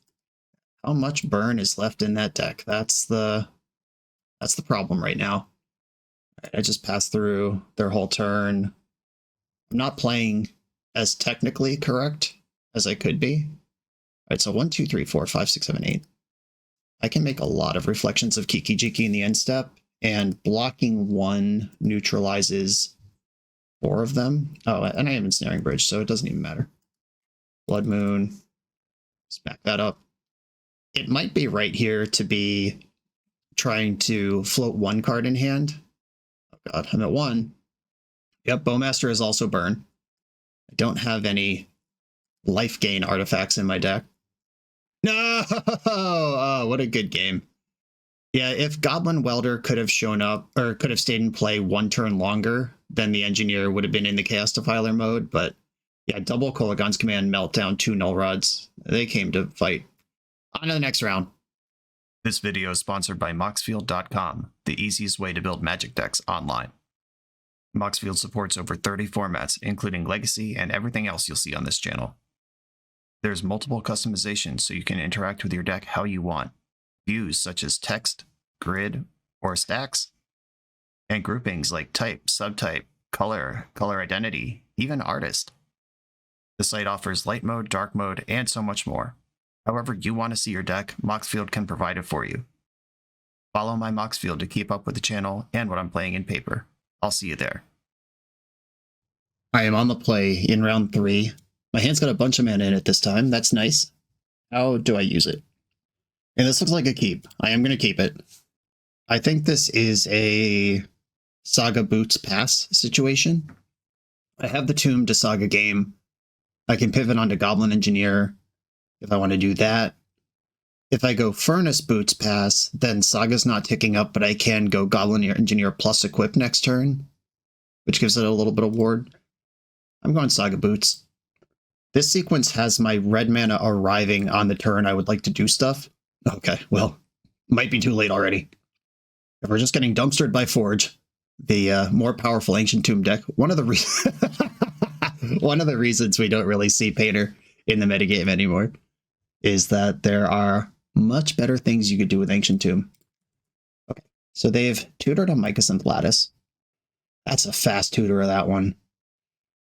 How much burn is left in that deck? That's the problem right now. I just passed through their whole turn. I'm not playing as technically correct as I could be. Alright, so 1, 2, 3, 4, 5, 6, 7, 8. I can make a lot of Reflections of Kiki Jiki in the end step, and blocking 1 neutralizes 4 of them. Oh, and I am Ensnaring Bridge, so it doesn't even matter. Blood Moon. Let's back that up. It might be right here to be trying to float 1 card in hand. Oh god, I'm at 1. Yep, Bowmaster is also burn. I don't have any life gain artifacts in my deck. No! Oh, what a good game. Yeah, if Goblin Welder could have shown up, or could have stayed in play 1 turn longer, then the Engineer would have been in the Chaos Defiler mode, but yeah, double Kolagon's Command, Meltdown, 2 Null Rods. They came to fight. On to the next round. This video is sponsored by Moxfield.com, the easiest way to build Magic decks online. Moxfield supports over 30 formats, including Legacy and everything else you'll see on this channel. There's multiple customizations so you can interact with your deck how you want. Views such as text, grid, or stacks. And groupings like type, subtype, color, color identity, even artist. The site offers light mode, dark mode, and so much more. However you want to see your deck, Moxfield can provide it for you. Follow my Moxfield to keep up with the channel and what I'm playing in paper. I'll see you there. I am on the play in round 3. My hand's got a bunch of mana in it this time. That's nice. How do I use it? And this looks like a keep. I am going to keep it. I think this is a Saga Boots pass situation. I have the Tomb to Saga game. I can pivot onto Goblin Engineer if I want to do that. If I go Furnace Boots pass, then Saga's not ticking up, but I can go Goblin Engineer plus Equip next turn, which gives it a little bit of ward. I'm going Saga Boots. This sequence has my red mana arriving on the turn I would like to do stuff. Okay, well, might be too late already. If we're just getting dumpstered by Forge, the more powerful Ancient Tomb deck, one of the reasons we don't really see Painter in the metagame anymore is that there are much better things you could do with Ancient Tomb. Okay, so they've tutored on Mycosynth Lattice. That's a fast tutor of that one.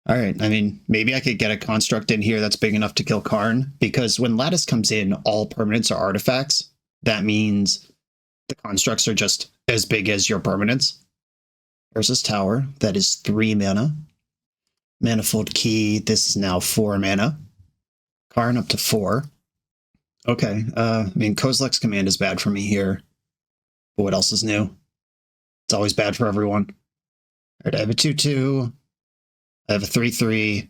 All right, I mean, maybe I could get a construct in here that's big enough to kill Karn, because when Lattice comes in, all permanents are artifacts. That means the constructs are just as big as your permanents. There's this tower that is 3 mana. Manifold Key, this is now 4 mana. Karn up to 4. Okay, I mean, Kozilek's Command is bad for me here. But what else is new? It's always bad for everyone. All right, I have a 2/2. I have a 3/3.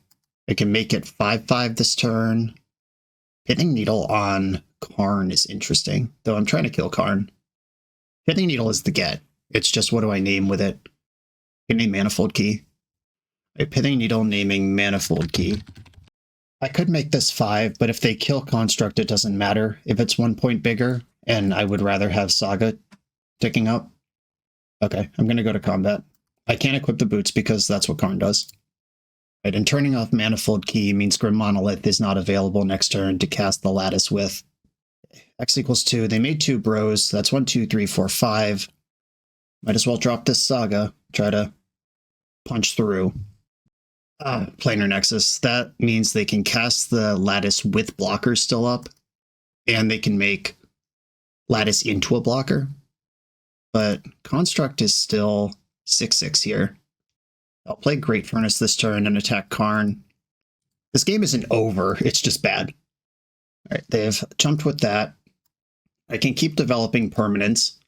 I can make it 5/5 this turn. Hitting Needle on Karn is interesting, though I'm trying to kill Karn. Hitting Needle is the get. It's just what do I name with it? I can name Manifold Key. Pitting Needle, naming Manifold Key. I could make this 5, but if they kill Construct, it doesn't matter if it's 1 point bigger, and I would rather have Saga ticking up. Okay, I'm going to go to combat. I can't equip the boots because that's what Karn does. Right, and turning off Manifold Key means Grim Monolith is not available next turn to cast the Lattice with. X equals 2. They made 2 bros. That's 1, 2, 3, 4, 5. Might as well drop this Saga. Try to punch through. Planar Nexus. That means they can cast the Lattice with blockers still up, and they can make Lattice into a blocker. But Construct is still 6/6 here. I'll play Great Furnace this turn and attack Karn. This game isn't over, it's just bad. Alright, they've jumped with that. I can keep developing permanents.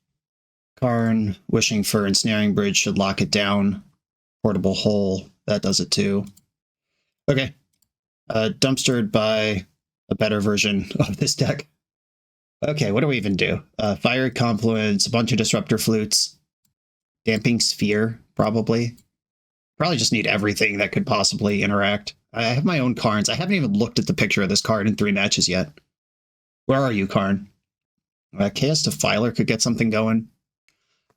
Karn, wishing for Ensnaring Bridge should lock it down. Portable Hole, that does it too. Okay. Dumpstered by a better version of this deck. Okay, what do we even do? Fiery Confluence, a bunch of Disruptor Flutes. Damping Sphere, probably. Probably just need everything that could possibly interact. I have my own Karns. I haven't even looked at the picture of this card in 3 matches yet. Where are you, Karn? Chaos Defiler could get something going.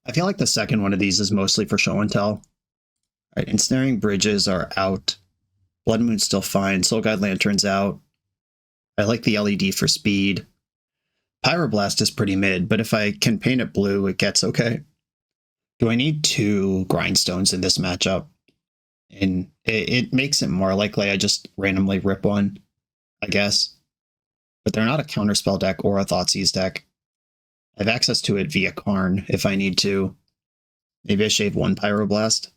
I feel like the second one of these is mostly for show and tell. Alright, Ensnaring Bridges are out. Blood Moon's still fine. Soul Guide Lantern's out. I like the LED for speed. Pyroblast is pretty mid, but if I can paint it blue, it gets okay. Do I need 2 Grindstones in this matchup? And it makes it more likely I just randomly rip one, I guess. But they're not a counterspell deck or a Thoughtseize deck. I have access to it via Karn if I need to. Maybe I shave one Pyroblast.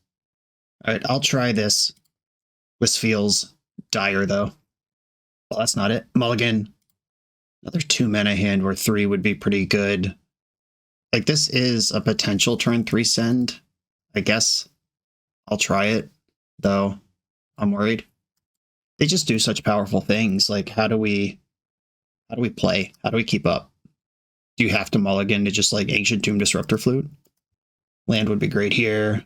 Alright, I'll try this. This feels dire, though. Well, that's not it. Mulligan. Another 2 mana hand where 3 would be pretty good. Like, this is a potential turn 3 send. I guess I'll try it, though I'm worried. They just do such powerful things. Like, how do we play? How do we keep up? Do you have to mulligan to just like Ancient Tomb Disruptor Flute? Land would be great here.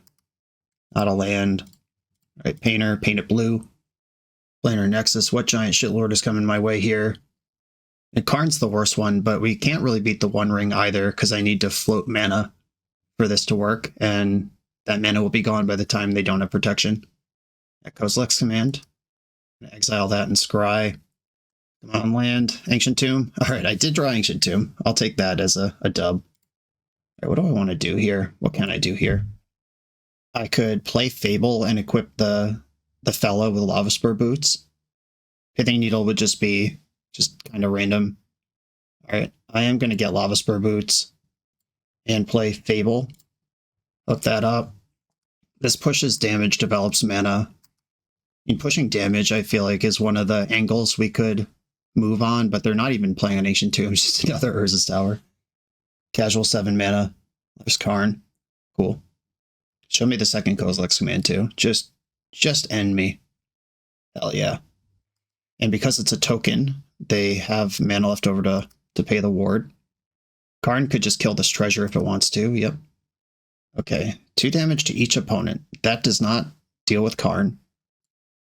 Not a land. All right, Painter, paint it blue. Planar Nexus, what giant shitlord is coming my way here? And Karn's the worst one, but we can't really beat the One Ring either because I need to float mana for this to work, and that mana will be gone by the time they don't have protection. That Kozilek's Command. Exile that and scry. Come on, land. Ancient Tomb. Alright, I did draw Ancient Tomb. I'll take that as a dub. Alright, what do I want to do here? What can I do here? I could play Fable and equip the fellow with Lava Spur Boots. Pithing Needle would just be kind of random. Alright, I am going to get Lava Spur Boots and play Fable. Hook that up. This pushes damage, develops mana. In pushing damage, I feel like is one of the angles we could move on, but they're not even playing on Ancient Tomb. It's just another Urza's Tower. Casual 7 mana. There's Karn. Cool. Show me the second Kozilek's Command too. Just end me. Hell yeah. And because it's a token, they have mana left over to pay the ward. Karn could just kill this treasure if it wants to. Yep. Okay. 2 damage to each opponent. That does not deal with Karn.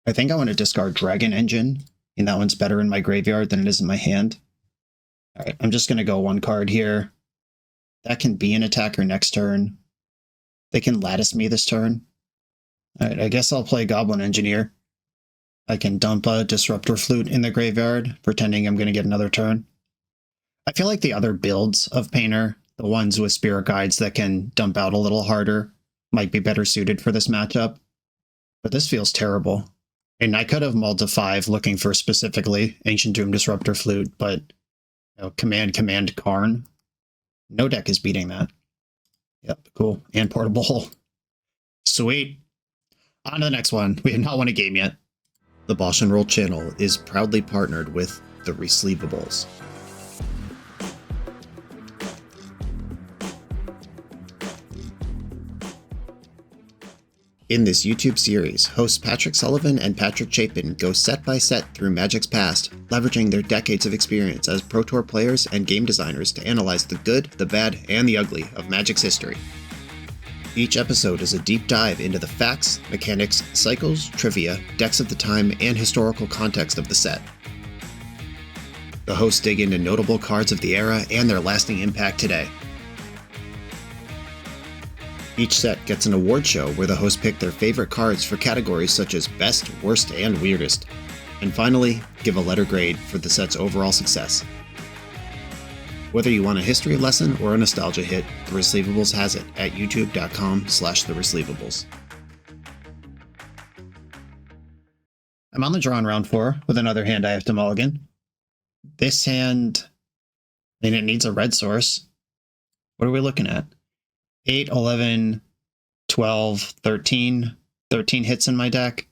I think I want to discard Dragon Engine, and that one's better in my graveyard than it is in my hand. Alright, I'm just going to go 1 card here. That can be an attacker next turn. They can lattice me this turn. Alright, I guess I'll play Goblin Engineer. I can dump a Disruptor Flute in the graveyard, pretending I'm going to get another turn. I feel like the other builds of Painter, the ones with Spirit Guides that can dump out a little harder, might be better suited for this matchup. But this feels terrible. And I could have mulled to 5 looking for specifically Ancient Tomb Disruptor Flute, but command Karn. No deck is beating that. Yep, cool. And Portable Hole. Sweet. On to the next one. We have not won a game yet. The BoshNRoll channel is proudly partnered with the Resleevables. In this YouTube series, hosts Patrick Sullivan and Patrick Chapin go set by set through Magic's past, leveraging their decades of experience as Pro Tour players and game designers to analyze the good, the bad, and the ugly of Magic's history. Each episode is a deep dive into the facts, mechanics, cycles, trivia, decks of the time, and historical context of the set. The hosts dig into notable cards of the era and their lasting impact today. Each set gets an award show where the hosts pick their favorite cards for categories such as Best, Worst, and Weirdest. And finally, give a letter grade for the set's overall success. Whether you want a history lesson or a nostalgia hit, The Resleevables has it at youtube.com/theresleevables. I'm on the draw in round 4 with another hand I have to mulligan. This hand, I mean, it needs a red source. What are we looking at? 8, 11, 12, 13. 13 hits in my deck.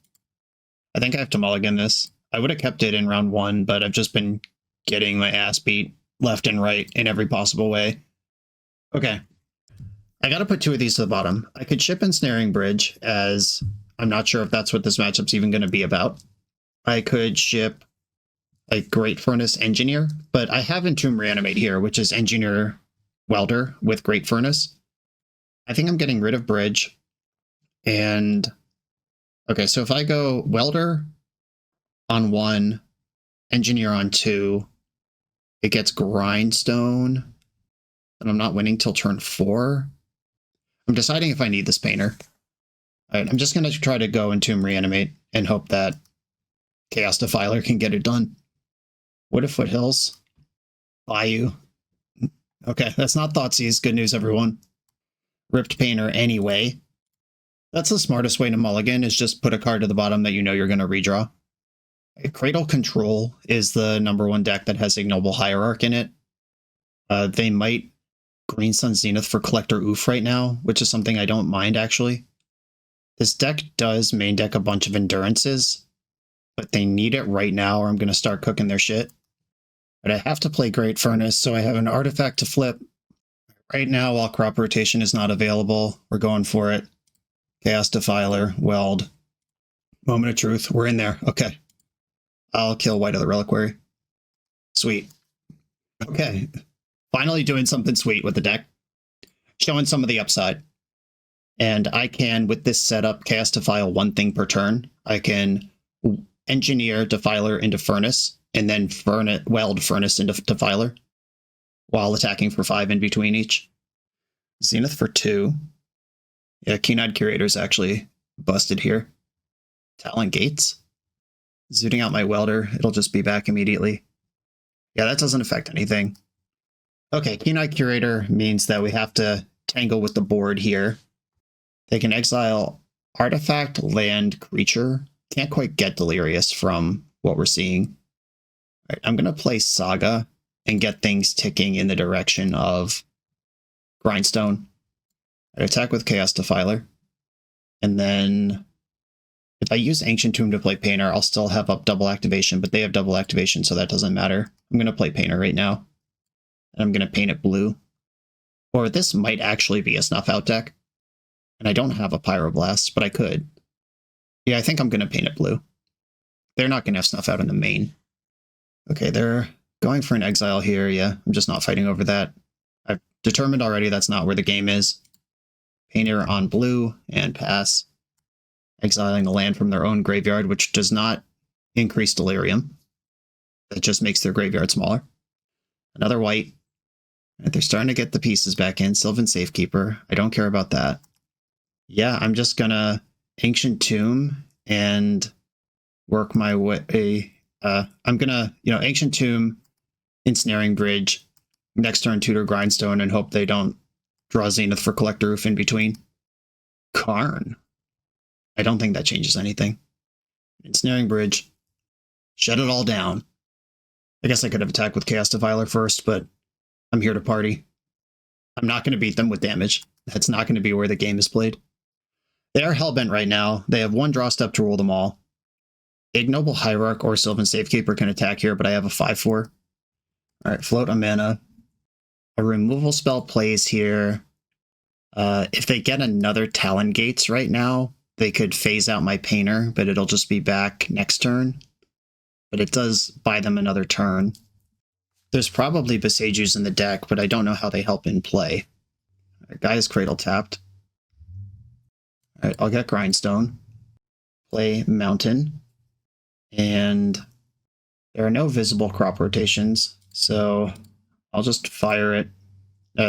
I think I have to mulligan this. I would have kept it in round 1, but I've just been getting my ass beat left and right in every possible way. Okay. I gotta put 2 of these to the bottom. I could ship Ensnaring Bridge, as I'm not sure if that's what this matchup's even going to be about. I could ship like Great Furnace Engineer, but I have Entomb Reanimate here, which is Engineer Welder with Great Furnace. I think I'm getting rid of Bridge. And okay, so if I go Welder on 1, Engineer on 2, it gets Grindstone, and I'm not winning till turn 4. I'm deciding if I need this Painter. All right, I'm just going to try to go Entomb Reanimate and hope that Chaos Defiler can get it done. What if Foothills? Bayou. Okay, that's not Thoughtseize. Good news, everyone. Ripped Painter anyway. That's the smartest way to mulligan, is just put a card to the bottom that you know you're going to redraw. Cradle Control is the #1 deck that has Ignoble Hierarch in it. They might Green Sun Zenith for Collector Oof right now, which is something I don't mind, actually. This deck does main deck a bunch of Endurances, but they need it right now or I'm going to start cooking their shit. But I have to play Great Furnace, so I have an artifact to flip. Right now, while Crop Rotation is not available, we're going for it. Chaos Defiler, Weld. Moment of Truth, we're in there. Okay. I'll kill White of the Reliquary. Sweet. Okay. Finally doing something sweet with the deck. Showing some of the upside. And I can, with this setup, Chaos Defile one thing per turn. I can Engineer Defiler into Furnace, and then Weld Furnace into Defiler, while attacking for 5 in between each. Zenith for 2. Yeah, Keen-Eyed Curator's actually busted here. Talon Gates. Zooting out my Welder, it'll just be back immediately. Yeah, that doesn't affect anything. Okay, Keen-Eyed Curator means that we have to tangle with the board here. They can exile artifact, land, creature. Can't quite get Delirious from what we're seeing. All right, I'm going to play Saga and get things ticking in the direction of Grindstone. I attack with Chaos Defiler. And then if I use Ancient Tomb to play Painter, I'll still have up double activation, but they have double activation, so that doesn't matter. I'm going to play Painter right now. And I'm going to paint it blue. Or this might actually be a Snuff Out deck. And I don't have a Pyroblast, but I could. Yeah, I think I'm going to paint it blue. They're not going to have Snuff Out in the main. Okay, they're going for an exile here. Yeah, I'm just not fighting over that. I've determined already that's not where the game is. Painter on blue and pass. Exiling the land from their own graveyard, which does not increase Delirium. It just makes their graveyard smaller. Another white. And they're starting to get the pieces back in. Sylvan Safekeeper. I don't care about that. Yeah, I'm just going to Ancient Tomb and work my way. I'm going to, Ancient Tomb, Ensnaring Bridge, next turn Tutor Grindstone, and hope they don't draw Zenith for Collector Roof in between. Karn. I don't think that changes anything. Ensnaring Bridge. Shut it all down. I guess I could have attacked with Chaos Defiler first, but I'm here to party. I'm not going to beat them with damage. That's not going to be where the game is played. They are hellbent right now. They have one draw step to rule them all. Ignoble Hierarch or Sylvan Safekeeper can attack here, but I have a 5/4. Alright, float a mana. A removal spell plays here. If they get another Talon Gates right now, they could phase out my Painter, but it'll just be back next turn. But it does buy them another turn. There's probably Besagers in the deck, but I don't know how they help in play. Right, Gaia's Cradle tapped. Alright, I'll get Grindstone. Play Mountain. And there are no visible crop rotations, so I'll just fire it.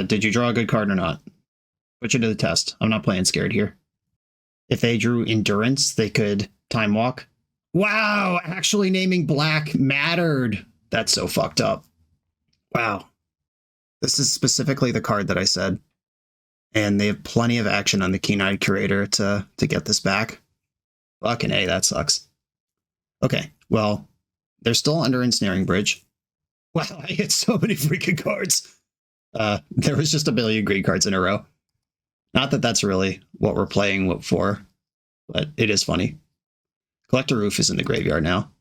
Did you draw a good card or not? Put you to the test. I'm not playing scared here. If they drew Endurance, they could Time Walk. Wow, actually naming black mattered. That's so fucked up. Wow. This is specifically the card that I said. And they have plenty of action on the Keen-Eyed Curator to get this back. Fucking A, that sucks. Okay, well, they're still under Ensnaring Bridge. Wow, I hit so many freaking cards. There was just a billion green cards in a row. Not that that's really what we're playing for, but it is funny. Collector Roof is in the graveyard now.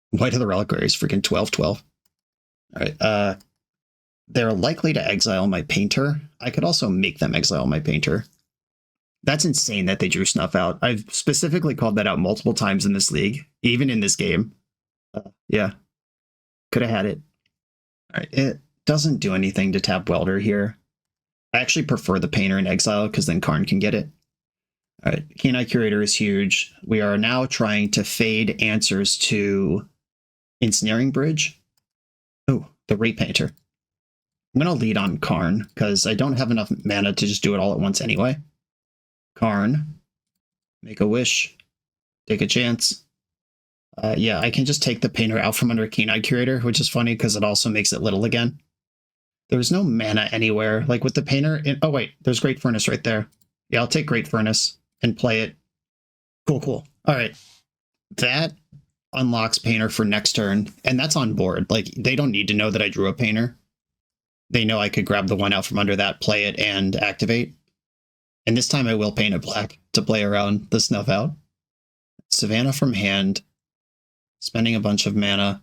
White of the Reliquary is freaking 12/12. Alright, they're likely to exile my Painter. I could also make them exile my Painter. That's insane that they drew Snuff Out. I've specifically called that out multiple times in this league, even in this game. Yeah, could have had it. All right, it doesn't do anything to tap Welder here. I actually prefer the Painter in exile because then Karn can get it. All right, Keen-Eyed Curator is huge. We are now trying to fade answers to Ensnaring Bridge. Oh, the Rate Painter. I'm going to lead on Karn because I don't have enough mana to just do it all at once anyway. Karn, make a wish, take a chance. Yeah, I can just take the Painter out from under Keen-Eyed Curator, which is funny because it also makes it little again. There's no mana anywhere. Like with the Painter, oh wait, there's Great Furnace right there. Yeah, I'll take Great Furnace and play it. Cool, cool. All right, that unlocks Painter for next turn, and that's on board. Like, they don't need to know that I drew a Painter. they know I could grab the 1 out from under that, play it, and activate. And this time I will paint it black to play around the snuff out. Savannah from hand, spending a bunch of mana.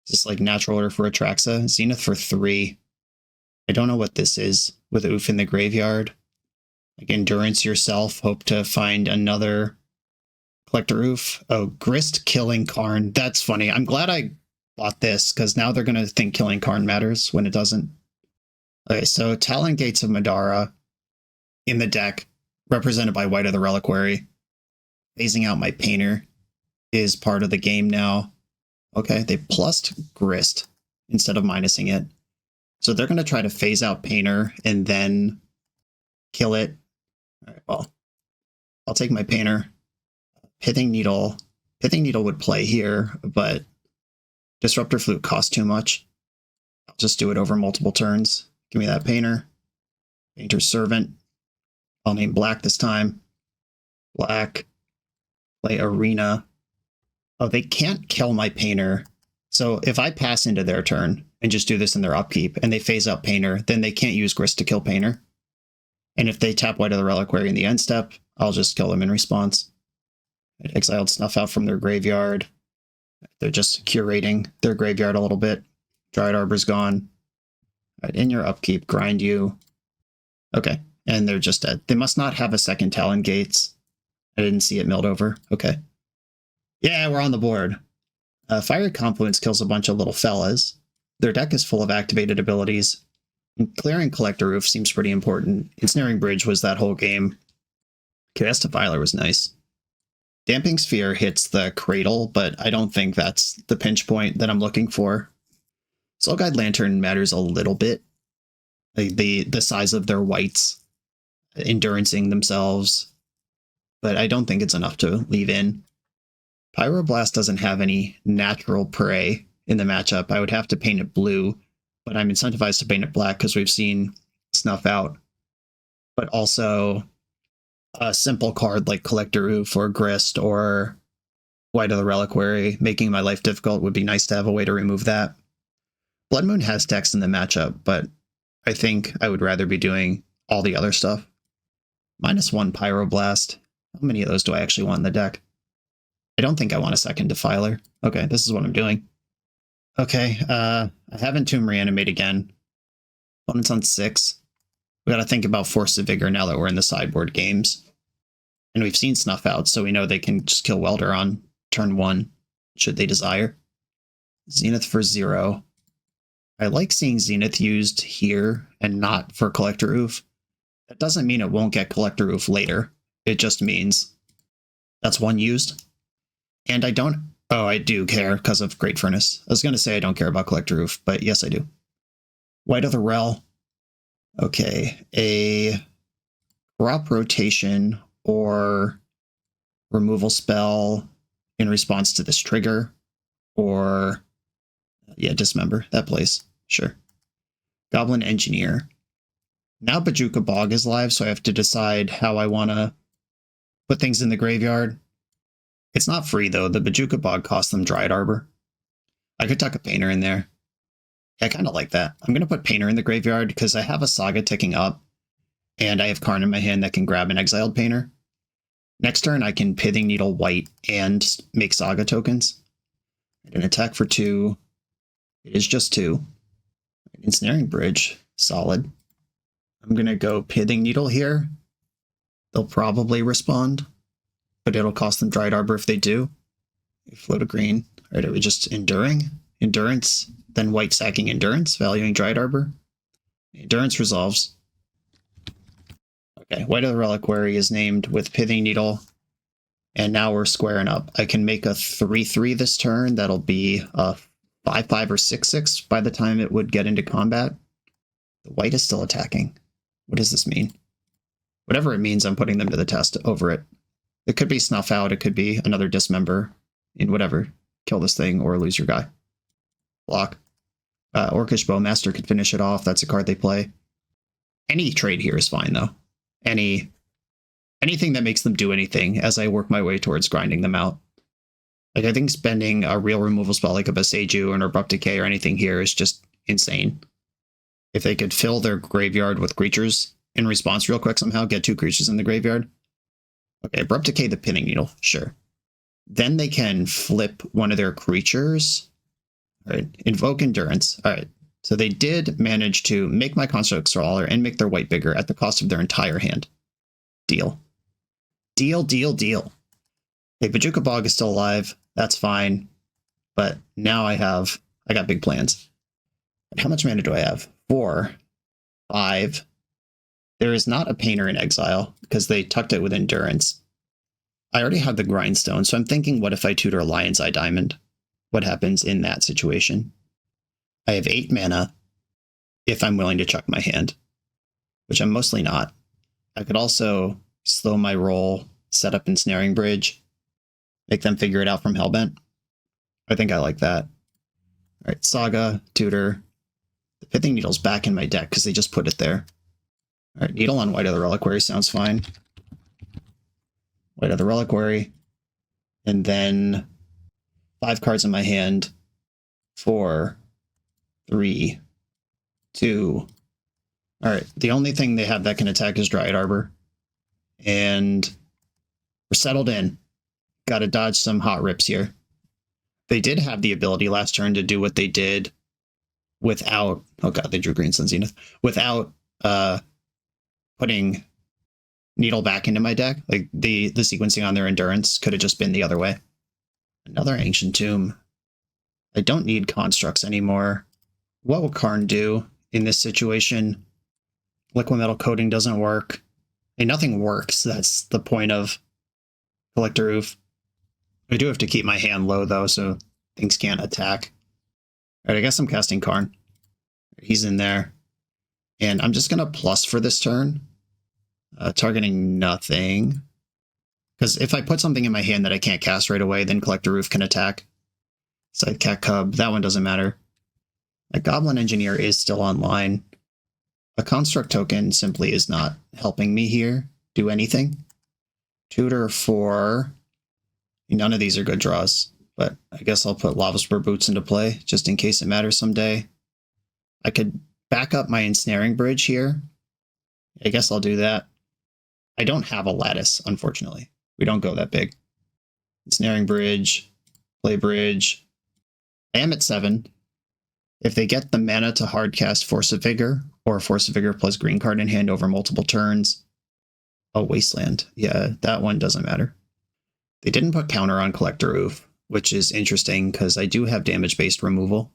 Just like natural order for Atraxa. Zenith for 3. I don't know what this is with Oof in the graveyard. Like Endurance yourself, hope to find another Collector Oof. Oh, Grist killing Karn. That's funny. I'm glad I bought this, because now they're going to think killing Karn matters when it doesn't. Okay, so Talon Gates of Madara in the deck, represented by White of the Reliquary. Phasing out my Painter is part of the game now. Okay, they plussed Grist instead of minusing it. So they're going to try to phase out Painter and then kill it. All right, well, I'll take my Painter. Pithing Needle. Pithing Needle would play here, but Disruptor Flute costs too much. I'll just do it over multiple turns. Give me that Painter. Painter's Servant. I'll name black this time. Black. Play Arena. Oh, they can't kill my Painter. So if I pass into their turn and just do this in their upkeep and they phase out Painter, then they can't use Grist to kill Painter. And if they tap White of the Reliquary in the end step, I'll just kill them in response. Exiled Snuff out from their graveyard. They're just curating their graveyard a little bit. Dryad Arbor's gone. Right, in your upkeep, grind you. Okay, and they're just dead. They must not have a second Talon Gates. I didn't see it milled over. Okay. Yeah, we're on the board. Fiery Confluence kills a bunch of little fellas. Their deck is full of activated abilities. And clearing Collector Roof seems pretty important. Ensnaring Bridge was that whole game. Chaos Defiler was nice. Damping Sphere hits the Cradle, but I don't think that's the pinch point that I'm looking for. Soul Guide Lantern matters a little bit. Like the size of their whites, endurancing themselves, but I don't think it's enough to leave in. Pyroblast doesn't have any natural prey in the matchup. I would have to paint it blue, but I'm incentivized to paint it black because we've seen Snuff out. But also a simple card like Collector Oof or Grist or White of the Reliquary making my life difficult would be nice to have a way to remove that. Blood Moon has text in the matchup, but I think I would rather be doing all the other stuff. -1 Pyroblast. How many of those do I actually want in the deck? I don't think I want a second Defiler. Okay, this is what I'm doing. Okay, I have Entomb Reanimate again. Opponent's on 6. We gotta think about Force of Vigor now that we're in the sideboard games. And we've seen Snuff out, so we know they can just kill Welder on turn 1, should they desire. Zenith for 0. I like seeing Zenith used here and not for Collector Oof. That doesn't mean it won't get Collector Oof later. It just means that's one used. And I don't... Oh, I do care because of Great Furnace. I was going to say I don't care about Collector Oof, but yes, I do. White of the Rel. Okay, a crop rotation or removal spell in response to this trigger, or yeah, Dismember. That plays. Sure. Goblin Engineer. Now Bajuka Bog is live, so I have to decide how I want to put things in the graveyard. It's not free, though. The Bajuka Bog costs them Dryad Arbor. I could tuck a Painter in there. Yeah, I kind of like that. I'm going to put Painter in the graveyard because I have a Saga ticking up, and I have Karn in my hand that can grab an exiled Painter. Next turn, I can Pithing Needle White and make Saga tokens. An attack for 2. It is just 2. Ensnaring Bridge, solid. I'm going to go Pithing Needle here. They'll probably respond, but it'll cost them Dryad Arbor if they do. We float a green. All right, are we just enduring? Endurance, then white sacking Endurance, valuing Dryad Arbor. Endurance resolves. Okay, White of the Reliquary is named with Pithing Needle, and now we're squaring up. I can make a 3/3 this turn. That'll be a 5/5 or 6/6 by the time it would get into combat. The white is still attacking. What does this mean? Whatever it means, I'm putting them to the test over it. It could be Snuff out, it could be another Dismember, in whatever. Kill this thing or lose your guy. Block. Orcish Bowmaster could finish it off. That's a card they play. Any trade here is fine, though. Anything that makes them do anything as I work my way towards grinding them out. Like, I think spending a real removal spell like a Boseiju or an Abrupt Decay or anything here is just insane. if they could fill their graveyard with creatures in response real quick somehow, get 2 creatures in the graveyard. Okay, Abrupt Decay, the Pinning Needle, sure. Then they can flip one of their creatures. All right, Invoke Endurance. All right, so they did manage to make my construct smaller and make their white bigger at the cost of their entire hand. Deal. Deal, deal, deal. Okay, Bajuka Bog is still alive. That's fine. But now I got big plans. How much mana do I have? 4, 5. There is not a Painter in Exile because they tucked it with Endurance. I already have the Grindstone, so I'm thinking, what if I tutor Lion's Eye Diamond? What happens in that situation? I have 8 mana if I'm willing to chuck my hand, which I'm mostly not. I could also slow my roll, set up Ensnaring Bridge, make them figure it out from Hellbent. I think I like that. All right, Saga, tutor. The Pithing Needle's back in my deck because they just put it there. All right, Needle on White of the Reliquary sounds fine. White of the Reliquary. And then 5 cards in my hand. 4, 3, 2. All right, the only thing they have that can attack is Dryad Arbor. And we're settled in. Got to dodge some hot rips here. They did have the ability last turn to do what they did without... Oh god, they drew Green Sun Zenith. Without putting Needle back into my deck. Like, the sequencing on their Endurance could have just been the other way. Another Ancient Tomb. I don't need constructs anymore. What will Karn do in this situation? Liquid Metal Coating doesn't work. And nothing works. That's the point of Collector Oof. I do have to keep my hand low, though, so things can't attack. All right, I guess I'm casting Karn. He's in there. And I'm just going to plus for this turn. Targeting nothing. Because if I put something in my hand that I can't cast right away, then Collector Roof can attack. Sidecat Cub, that one doesn't matter. My Goblin Engineer is still online. A Construct token simply is not helping me here do anything. Tutor for... None of these are good draws, but I guess I'll put Lava Spur Boots into play, just in case it matters someday. I could back up my Ensnaring Bridge here. I guess I'll do that. I don't have a Lattice, unfortunately. We don't go that big. Ensnaring Bridge, play Bridge. I am at 7. If they get the mana to hardcast Force of Vigor, or Force of Vigor plus green card in hand over multiple turns. Oh, Wasteland. Yeah, that one doesn't matter. They didn't put counter on Collector Oof, which is interesting because I do have damage-based removal.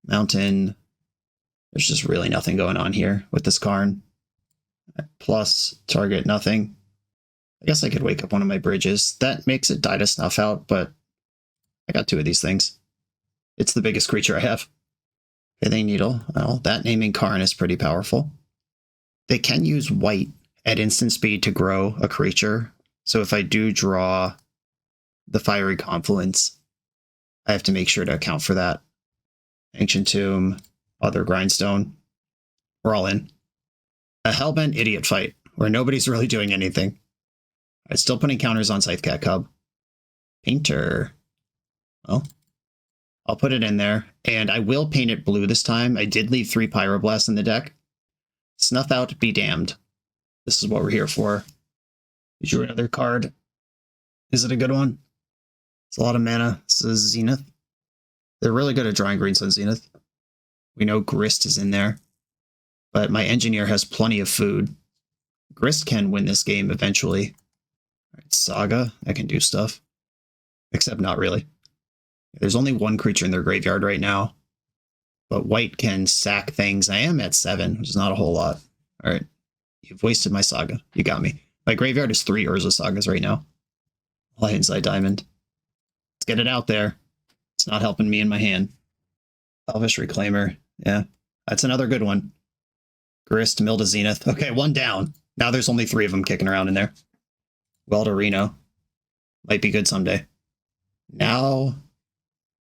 Mountain. There's just really nothing going on here with this Karn. Plus, target nothing. I guess I could wake up one of my bridges. That makes it die to snuff out, but I got 2 of these things. It's the biggest creature I have. Pithing Needle. Well, that naming Karn is pretty powerful. They can use white at instant speed to grow a creature. So if I do draw the Fiery Confluence, I have to make sure to account for that. Ancient Tomb, other Grindstone. We're all in. A Hellbent idiot fight, where nobody's really doing anything. I'm still putting counters on Scythecat Cub. Painter. Well, I'll put it in there, and I will paint it blue this time. I did leave 3 Pyroblasts in the deck. Snuff out, be damned. This is what we're here for. You drew another card. Is it a good one? It's a lot of mana. This is Zenith. They're really good at drawing Green Sun Zenith. We know Grist is in there. But my Engineer has plenty of food. Grist can win this game eventually. All right, Saga, I can do stuff. Except not really. There's only 1 creature in their graveyard right now. But white can sack things. I am at 7, which is not a whole lot. All right. You've wasted my Saga. You got me. My graveyard is 3 Urza Sagas right now. Lion's Eye Diamond. Let's get it out there. It's not helping me in my hand. Elvish Reclaimer. Yeah, that's another good one. Grist, Milda Zenith. Okay, 1 down. Now there's only 3 of them kicking around in there. Welderino. Might be good someday. Now,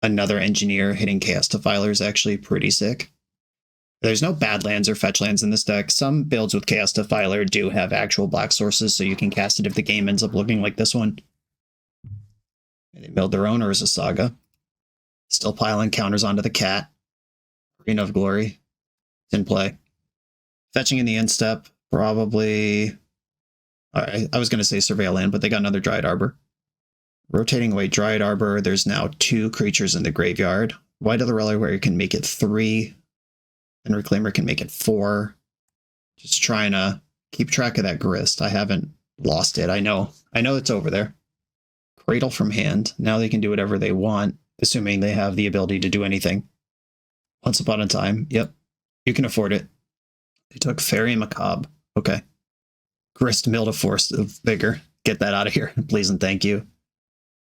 another Engineer hitting Chaos Defiler is actually pretty sick. There's no bad lands or fetch lands in this deck. Some builds with Chaos Defiler do have actual black sources, so you can cast it if the game ends up looking like this one. They build their own Urza Saga. Still piling counters onto the cat. Arena of Glory. It's in play. Fetching in the end step, probably... Alright, I was going to say Surveil Land, but they got another Dryad Arbor. Rotating away Dryad Arbor, there's now 2 creatures in the graveyard. White of the Reliquary can make it 3, and Reclaimer can make it 4. Just trying to keep track of that grist. I haven't lost it. I know it's over there. Cradle from hand. Now they can do whatever they want, assuming they have the ability to do anything. Once upon a time. Yep. You can afford it. They took Fairy Macabre. Okay. Grist Mill to Force of Vigor. Get that out of here, please and thank you.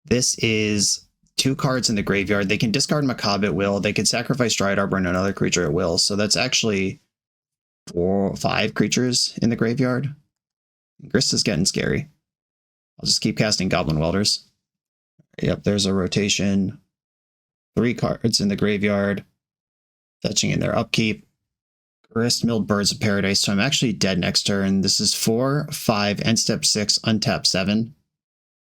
This is 2 cards in the graveyard. They can discard Macabre at will. They can sacrifice Dryad Arbor and another creature at will. So that's actually 4 or 5 creatures in the graveyard. Grist is getting scary. I'll just keep casting Goblin Welders. Yep, there's a rotation. 3 cards in the graveyard. Fetching in their upkeep. Grist Milled Birds of Paradise, so I'm actually dead next turn. This is 4, 5, end step 6, untap 7.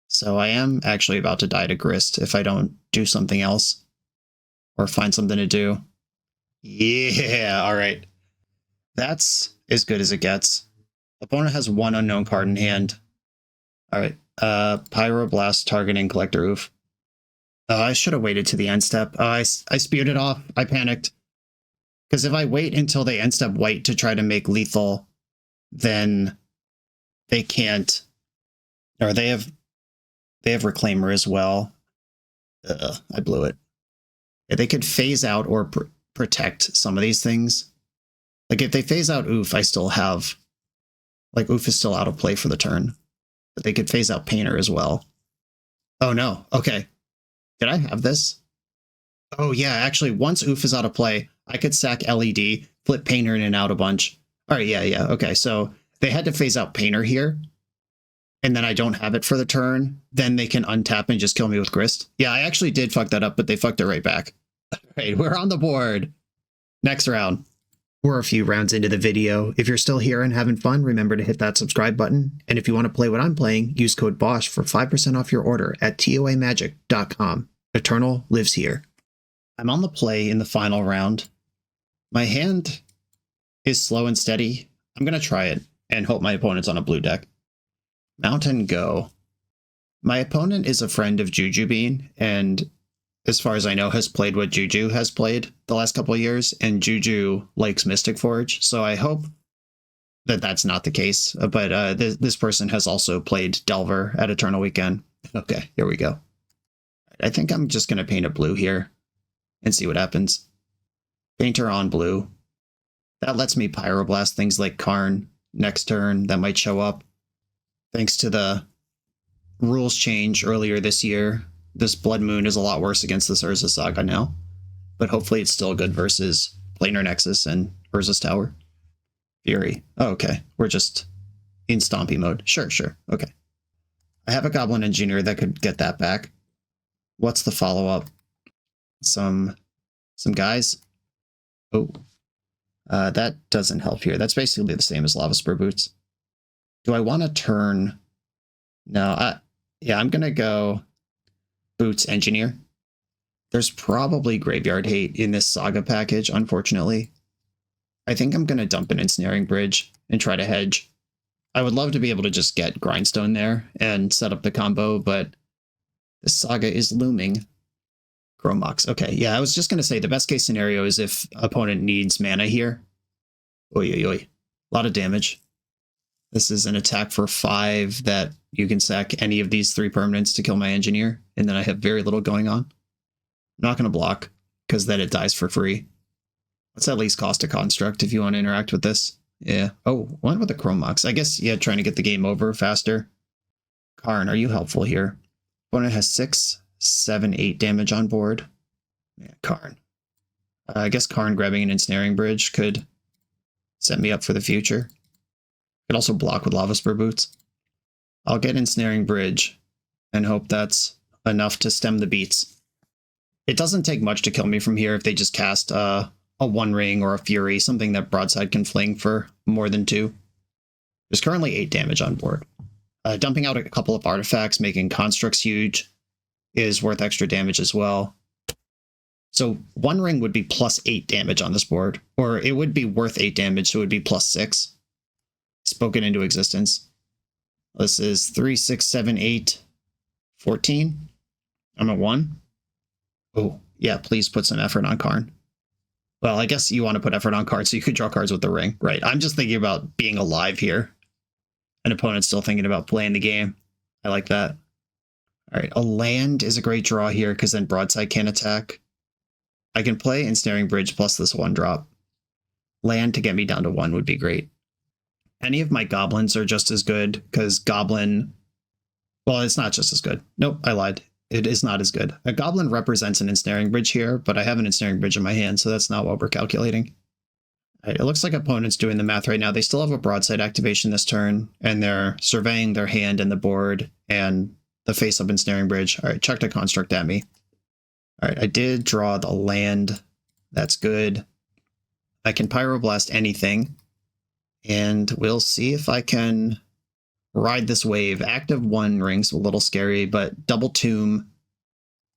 So I am actually about to die to Grist if I don't do something else. Or find something to do. Yeah, alright. That's as good as it gets. Opponent has 1 unknown card in hand. Alright, Pyroblast targeting Collector Oof. I should have waited to the end step. I spewed it off. I panicked. Because if I wait until they end step white to try to make lethal, then they can't. Or they have Reclaimer as well. I blew it. Yeah, they could phase out or protect some of these things. Like if they phase out Oof, I still have... Like Oof is still out of play for the turn. But they could phase out Painter as well. Oh no, okay. Did I have this? Oh yeah, actually once Oof is out of play, I could sack LED, flip Painter in and out a bunch. Alright, yeah, okay, so they had to phase out Painter here, and then I don't have it for the turn, then they can untap and just kill me with Grist. Yeah, I actually did fuck that up, but they fucked it right back. Alright, we're on the board. Next round. We're a few rounds into the video. If you're still here and having fun, remember to hit that subscribe button, and if you want to play what I'm playing, use code BOSH for 5% off your order at toamagic.com. Eternal lives here. I'm on the play in the final round. My hand is slow and steady. I'm going to try it and hope my opponent's on a blue deck. Mountain Go. My opponent is a friend of Juju Bean, and as far as I know, has played what Juju has played the last couple of years, and Juju likes Mystic Forge, so I hope that that's not the case. But this person has also played Delver at Eternal Weekend. Okay, here we go. I think I'm just going to paint a blue here and see what happens. Painter on blue. That lets me Pyroblast things like Karn next turn that might show up. Thanks to the rules change earlier this year, this Blood Moon is a lot worse against this Urza Saga now. But hopefully it's still good versus Planar Nexus and Urza's Tower. Fury. Oh, okay. We're just in Stompy mode. Sure. Okay. I have a Goblin Engineer that could get that back. What's the follow-up? Some guys? Oh. That doesn't help here. That's basically the same as Lava Spur Boots. Do I want to turn... No, yeah, I'm going to go Boots Engineer. There's probably Graveyard Hate in this Saga package, unfortunately. I think I'm going to dump an Ensnaring Bridge and try to hedge. I would love to be able to just get Grindstone there and set up the combo, but this Saga is looming. Chromox. Okay, yeah, I was just going to say the best case scenario is if opponent needs mana here. Oy. A lot of damage. This is an attack for 5 that you can sack any of these 3 permanents to kill my engineer, and then I have very little going on. I'm not going to block, because then it dies for free. Let's at least cost a construct if you want to interact with this. Yeah. Oh, one with the Chromox. I guess, yeah, trying to get the game over faster. Karn, are you helpful here? Opponent has 6, 7, 8 damage on board. Yeah, Karn. I guess Karn grabbing an Ensnaring Bridge could set me up for the future. Could also block with Lava Spur Boots. I'll get Ensnaring Bridge and hope that's enough to stem the beats. It doesn't take much to kill me from here if they just cast a One Ring or a Fury, something that Broadside can fling for more than 2. There's currently 8 damage on board. Dumping out a couple of artifacts, making constructs huge, is worth extra damage as well. So one ring would be +8 damage on this board, or it would be worth 8 damage, so it would be +6. Spoken into existence. This is 3, 6, 7, 8, 14. I'm at 1. Oh, yeah, please put some effort on Karn. Well, I guess you want to put effort on cards so you could draw cards with the ring. Right. I'm just thinking about being alive here. An opponent's still thinking about playing the game. I like that. All right. A land is a great draw here because then Broadside can't attack. I can play Ensnaring Bridge plus this 1-drop. Land to get me down to 1 would be great. Any of my goblins are just as good because goblin... Well, it's not just as good. Nope, I lied. It is not as good. A goblin represents an Ensnaring Bridge here, but I have an Ensnaring Bridge in my hand, so that's not what we're calculating. All right, it looks like opponent's doing the math right now. They still have a Broadside activation this turn, and they're surveying their hand and the board and the face-up Ensnaring Bridge. All right, chucked a construct at me. All right, I did draw the land. That's good. I can Pyroblast anything, and we'll see if I can ride this wave. Active 1 rings a little scary, but double tomb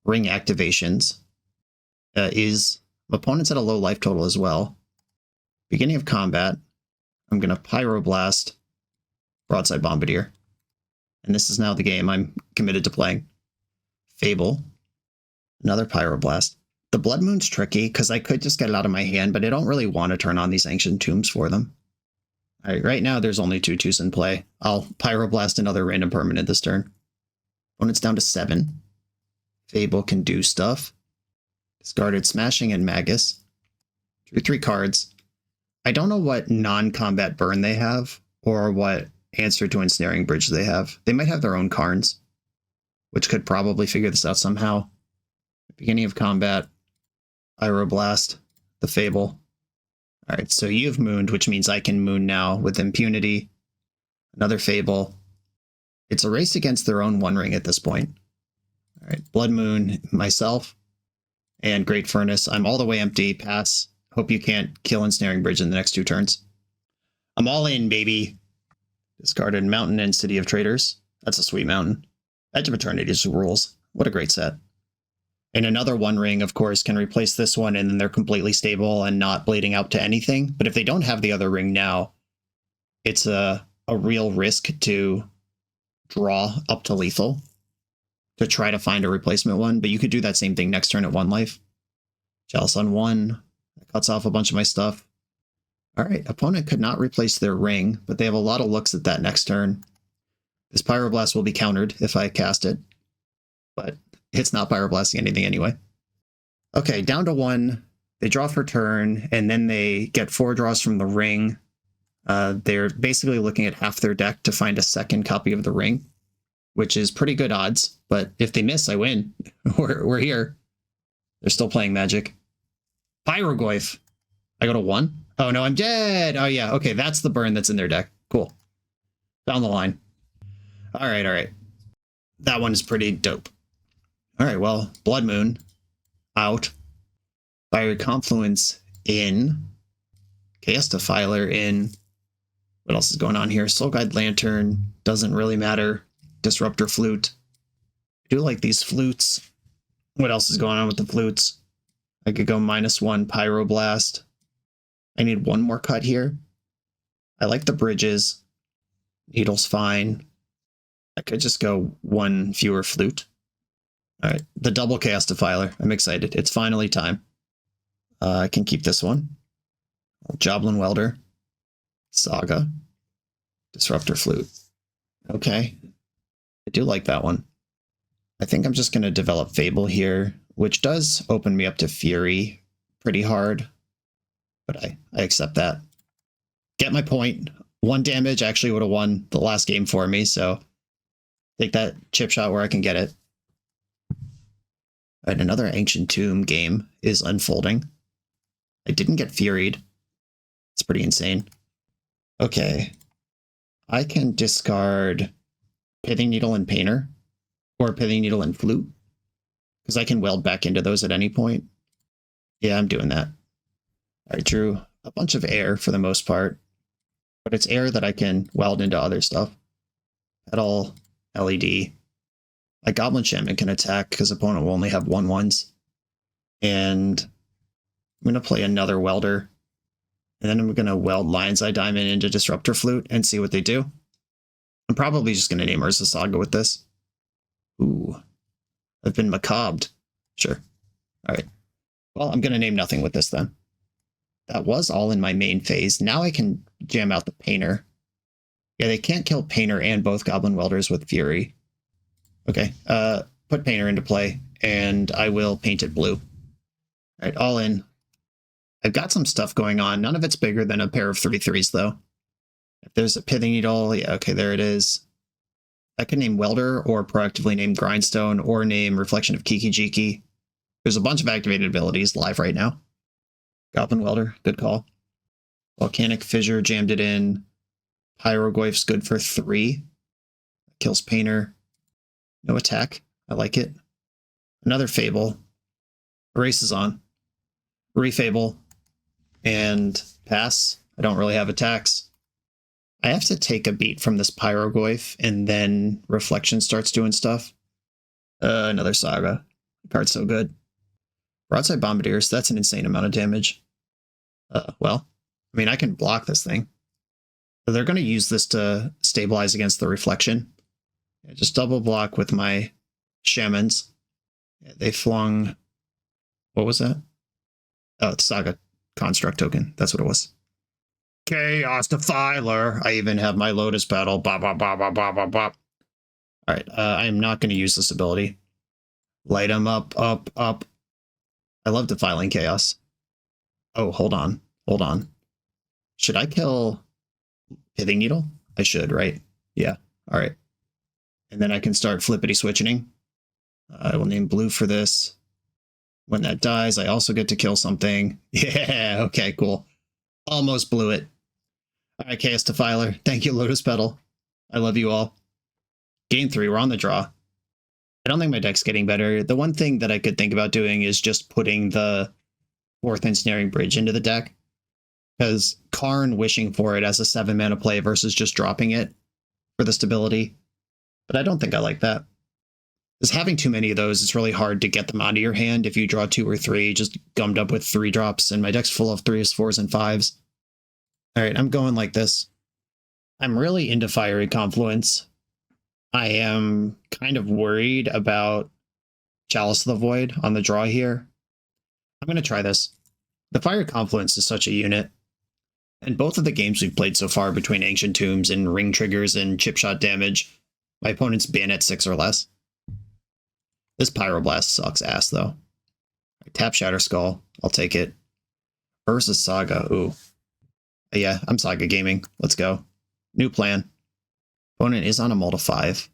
ring activations is opponent's at a low life total as well. Beginning of combat, I'm going to Pyroblast Broadside Bombardier. And this is now the game I'm committed to playing. Fable. Another Pyroblast. The Blood Moon's tricky because I could just get it out of my hand, but I don't really want to turn on these Ancient Tombs for them. All right, right now there's only 2/2s in play. I'll Pyroblast another random permanent this turn. Opponent's down to 7. Fable can do stuff. Discarded Smashing and Magus. Drew 3 cards. I don't know what non-combat burn they have, or what answer to Ensnaring Bridge they have. They might have their own Karns, which could probably figure this out somehow. Beginning of combat, Pyroblast, the Fable. Alright, so you've mooned, which means I can moon now with impunity. Another Fable. It's a race against their own 1 ring at this point. Alright, Blood Moon, myself, and Great Furnace. I'm all the way empty, pass. Hope you can't kill Ensnaring Bridge in the next 2 turns. I'm all in, baby. Discarded Mountain and City of Traders. That's a sweet mountain. Edge of Eternity just rules. What a great set. And another 1 ring, of course, can replace this one, and then they're completely stable and not blading out to anything. But if they don't have the other ring now, it's a real risk to draw up to lethal to try to find a replacement one. But you could do that same thing next turn at 1 life. Jealous on 1. That cuts off a bunch of my stuff. All right, opponent could not replace their ring, but they have a lot of looks at that next turn. This Pyroblast will be countered if I cast it, but it's not Pyroblasting anything anyway. Okay, down to 1. They draw for turn, and then they get 4 draws from the ring. They're basically looking at half their deck to find a second copy of the ring, which is pretty good odds. But if they miss, I win. We're here. They're still playing Magic. Pyrogoyf. I go to 1. Oh, no, I'm dead. Oh, yeah. Okay, that's the burn that's in their deck. Cool. Down the line. All right. That one is pretty dope. All right, well, Blood Moon out. Fiery Confluence in. Chaos Defiler in. What else is going on here? Soul Guide Lantern doesn't really matter. Disruptor Flute. I do like these flutes. What else is going on with the flutes? I could go -1 Pyroblast. I need 1 more cut here. I like the bridges. Needle's fine. I could just go 1 fewer flute. All right, the double Chaos Defiler. I'm excited. It's finally time. I can keep this one. Joblin Welder. Saga. Disruptor Flute. Okay. I do like that one. I think I'm just going to develop Fable here, which does open me up to Fury pretty hard. But I accept that. Get my point. 1 damage actually would have won the last game for me, so take that chip shot where I can get it. All right, another Ancient Tomb game is unfolding. I didn't get Furied. It's pretty insane. Okay. I can discard Pithing Needle and Painter, or Pithing Needle and Flute, because I can weld back into those at any point. Yeah, I'm doing that. I drew a bunch of air for the most part, but it's air that I can weld into other stuff. Petal, LED. My Goblin Shaman can attack because opponent will only have 1/1s. And I'm going to play another welder. And then I'm going to weld Lion's Eye Diamond into Disruptor Flute and see what they do. I'm probably just going to name Urza Saga with this. Ooh. I've been macabre. Sure. All right. Well, I'm going to name nothing with this then. That was all in my main phase. Now I can jam out the Painter. Yeah, they can't kill Painter and both Goblin Welders with Fury. Okay. Put Painter into play, and I will paint it blue. All right, all in. I've got some stuff going on. None of it's bigger than a pair of 3/3s, though. If there's a Pithing Needle, yeah, okay, there it is. I could name Welder, or proactively name Grindstone, or name Reflection of Kiki Jiki. There's a bunch of activated abilities live right now. Goblin Welder, good call. Volcanic Fissure, jammed it in. Hieroglyph's good for 3. Kills Painter. No attack. I like it. Another Fable. Erase is on. Refable. And pass. I don't really have attacks. I have to take a beat from this Pyroglyph, and then Reflection starts doing stuff. Another Saga. The card's so good. Broadside Bombardiers, that's an insane amount of damage. Well, I mean, I can block this thing. So they're going to use this to stabilize against the Reflection. Yeah, just double block with my Shamans. Yeah, they flung... What was that? Oh, it's Saga Construct token. That's what it was. Chaos Defiler. I even have my Lotus Petal. Bop, bop, bop, bop, bop, bop, bop. All right, I am not going to use this ability. Light them up, up, up. I love Defiling Chaos. Oh, hold on. Hold on. Should I kill Pithing Needle? I should, right? Yeah. All right. And then I can start flippity-switching. I will name blue for this. When that dies, I also get to kill something. Yeah, okay, cool. Almost blew it. All right, Chaos Defiler. Thank you, Lotus Petal. I love you all. Game 3, we're on the draw. I don't think my deck's getting better. The one thing that I could think about doing is just putting the 4th Ensnaring Bridge into the deck. Because Karn wishing for it as a 7-mana play versus just dropping it for the stability. But I don't think I like that. Because having too many of those, it's really hard to get them out of your hand if you draw 2 or 3, just gummed up with 3 drops, and my deck's full of 3s, 4s, and 5s. Alright, I'm going like this. I'm really into Fiery Confluence. I am kind of worried about Chalice of the Void on the draw here. I'm going to try this. The Fiery Confluence is such a unit. And both of the games we've played so far between Ancient Tombs and Ring Triggers and Chip Shot damage, my opponents ban at 6 or less. This Pyroblast sucks ass, though. Tap Shatter Skull. I'll take it. Urza Saga. Ooh. Yeah, I'm Saga gaming. Let's go. New plan. Opponent is on a mull to 5.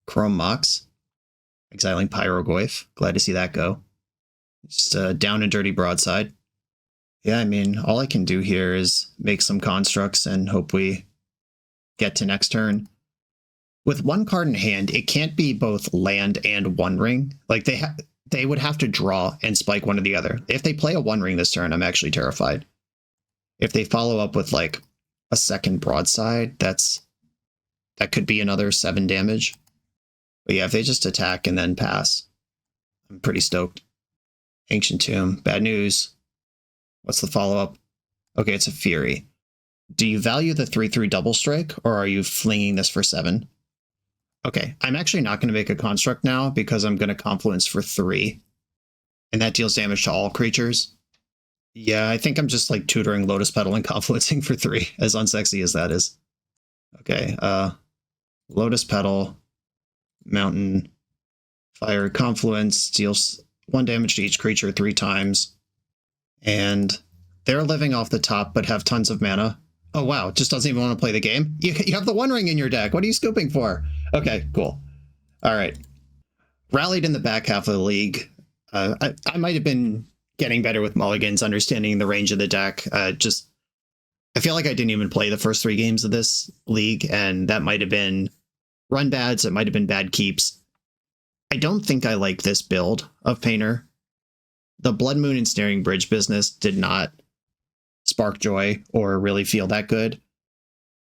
Chrome Mox. Exiling Pyroglyph. Glad to see that go. Just down and dirty broadside. Yeah, I mean, all I can do here is make some constructs and hope we get to next turn. With 1 card in hand, it can't be both land and One Ring. Like, they would have to draw and spike one or the other. If they play a One Ring this turn, I'm actually terrified. If they follow up with, like, a second broadside, that could be another 7 damage. But yeah, if they just attack and then pass, I'm pretty stoked. Ancient Tomb. Bad news. What's the follow-up? Okay, it's a Fury. Do you value the 3/3 double strike, or are you flinging this for 7? Okay, I'm actually not going to make a construct now because I'm going to Confluence for 3. And that deals damage to all creatures. Yeah, I think I'm just like tutoring Lotus Petal and Confluencing for 3, as unsexy as that is. Okay, Lotus Petal, Mountain, Fire, Confluence, deals 1 damage to each creature 3 times. And they're living off the top but have tons of mana. Oh wow, just doesn't even want to play the game? You have the One Ring in your deck. What are you scooping for? Okay, cool. All right. Rallied in the back half of the league. I might have been getting better with mulligans, understanding the range of the deck. I feel like I didn't even play the first 3 games of this league, and that might have been run bads. It might have been bad keeps. I don't think I like this build of Painter. The Blood Moon Ensnaring Bridge business did not spark joy or really feel that good.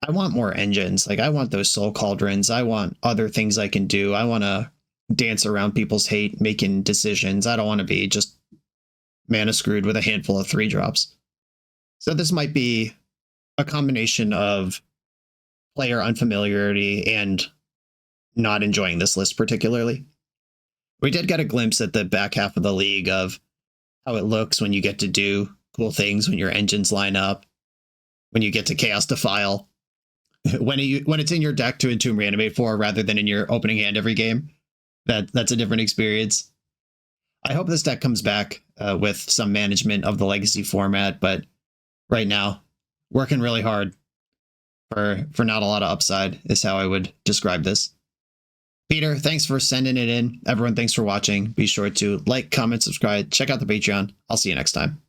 I want more engines. Like, I want those Soul Cauldrons. I want other things I can do. I want to dance around people's hate, making decisions. I don't want to be just mana screwed with a handful of 3-drops. So this might be a combination of player unfamiliarity and not enjoying this list particularly. We did get a glimpse at the back half of the league of how it looks when you get to do cool things, when your engines line up, when you get to Chaos Defile, when it's in your deck to Entomb Reanimate 4 rather than in your opening hand every game. That's a different experience. I hope this deck comes back with some management of the Legacy format, but right now, working really hard for not a lot of upside is how I would describe this. Peter, thanks for sending it in. Everyone, thanks for watching. Be sure to like, comment, subscribe, check out the Patreon. I'll see you next time.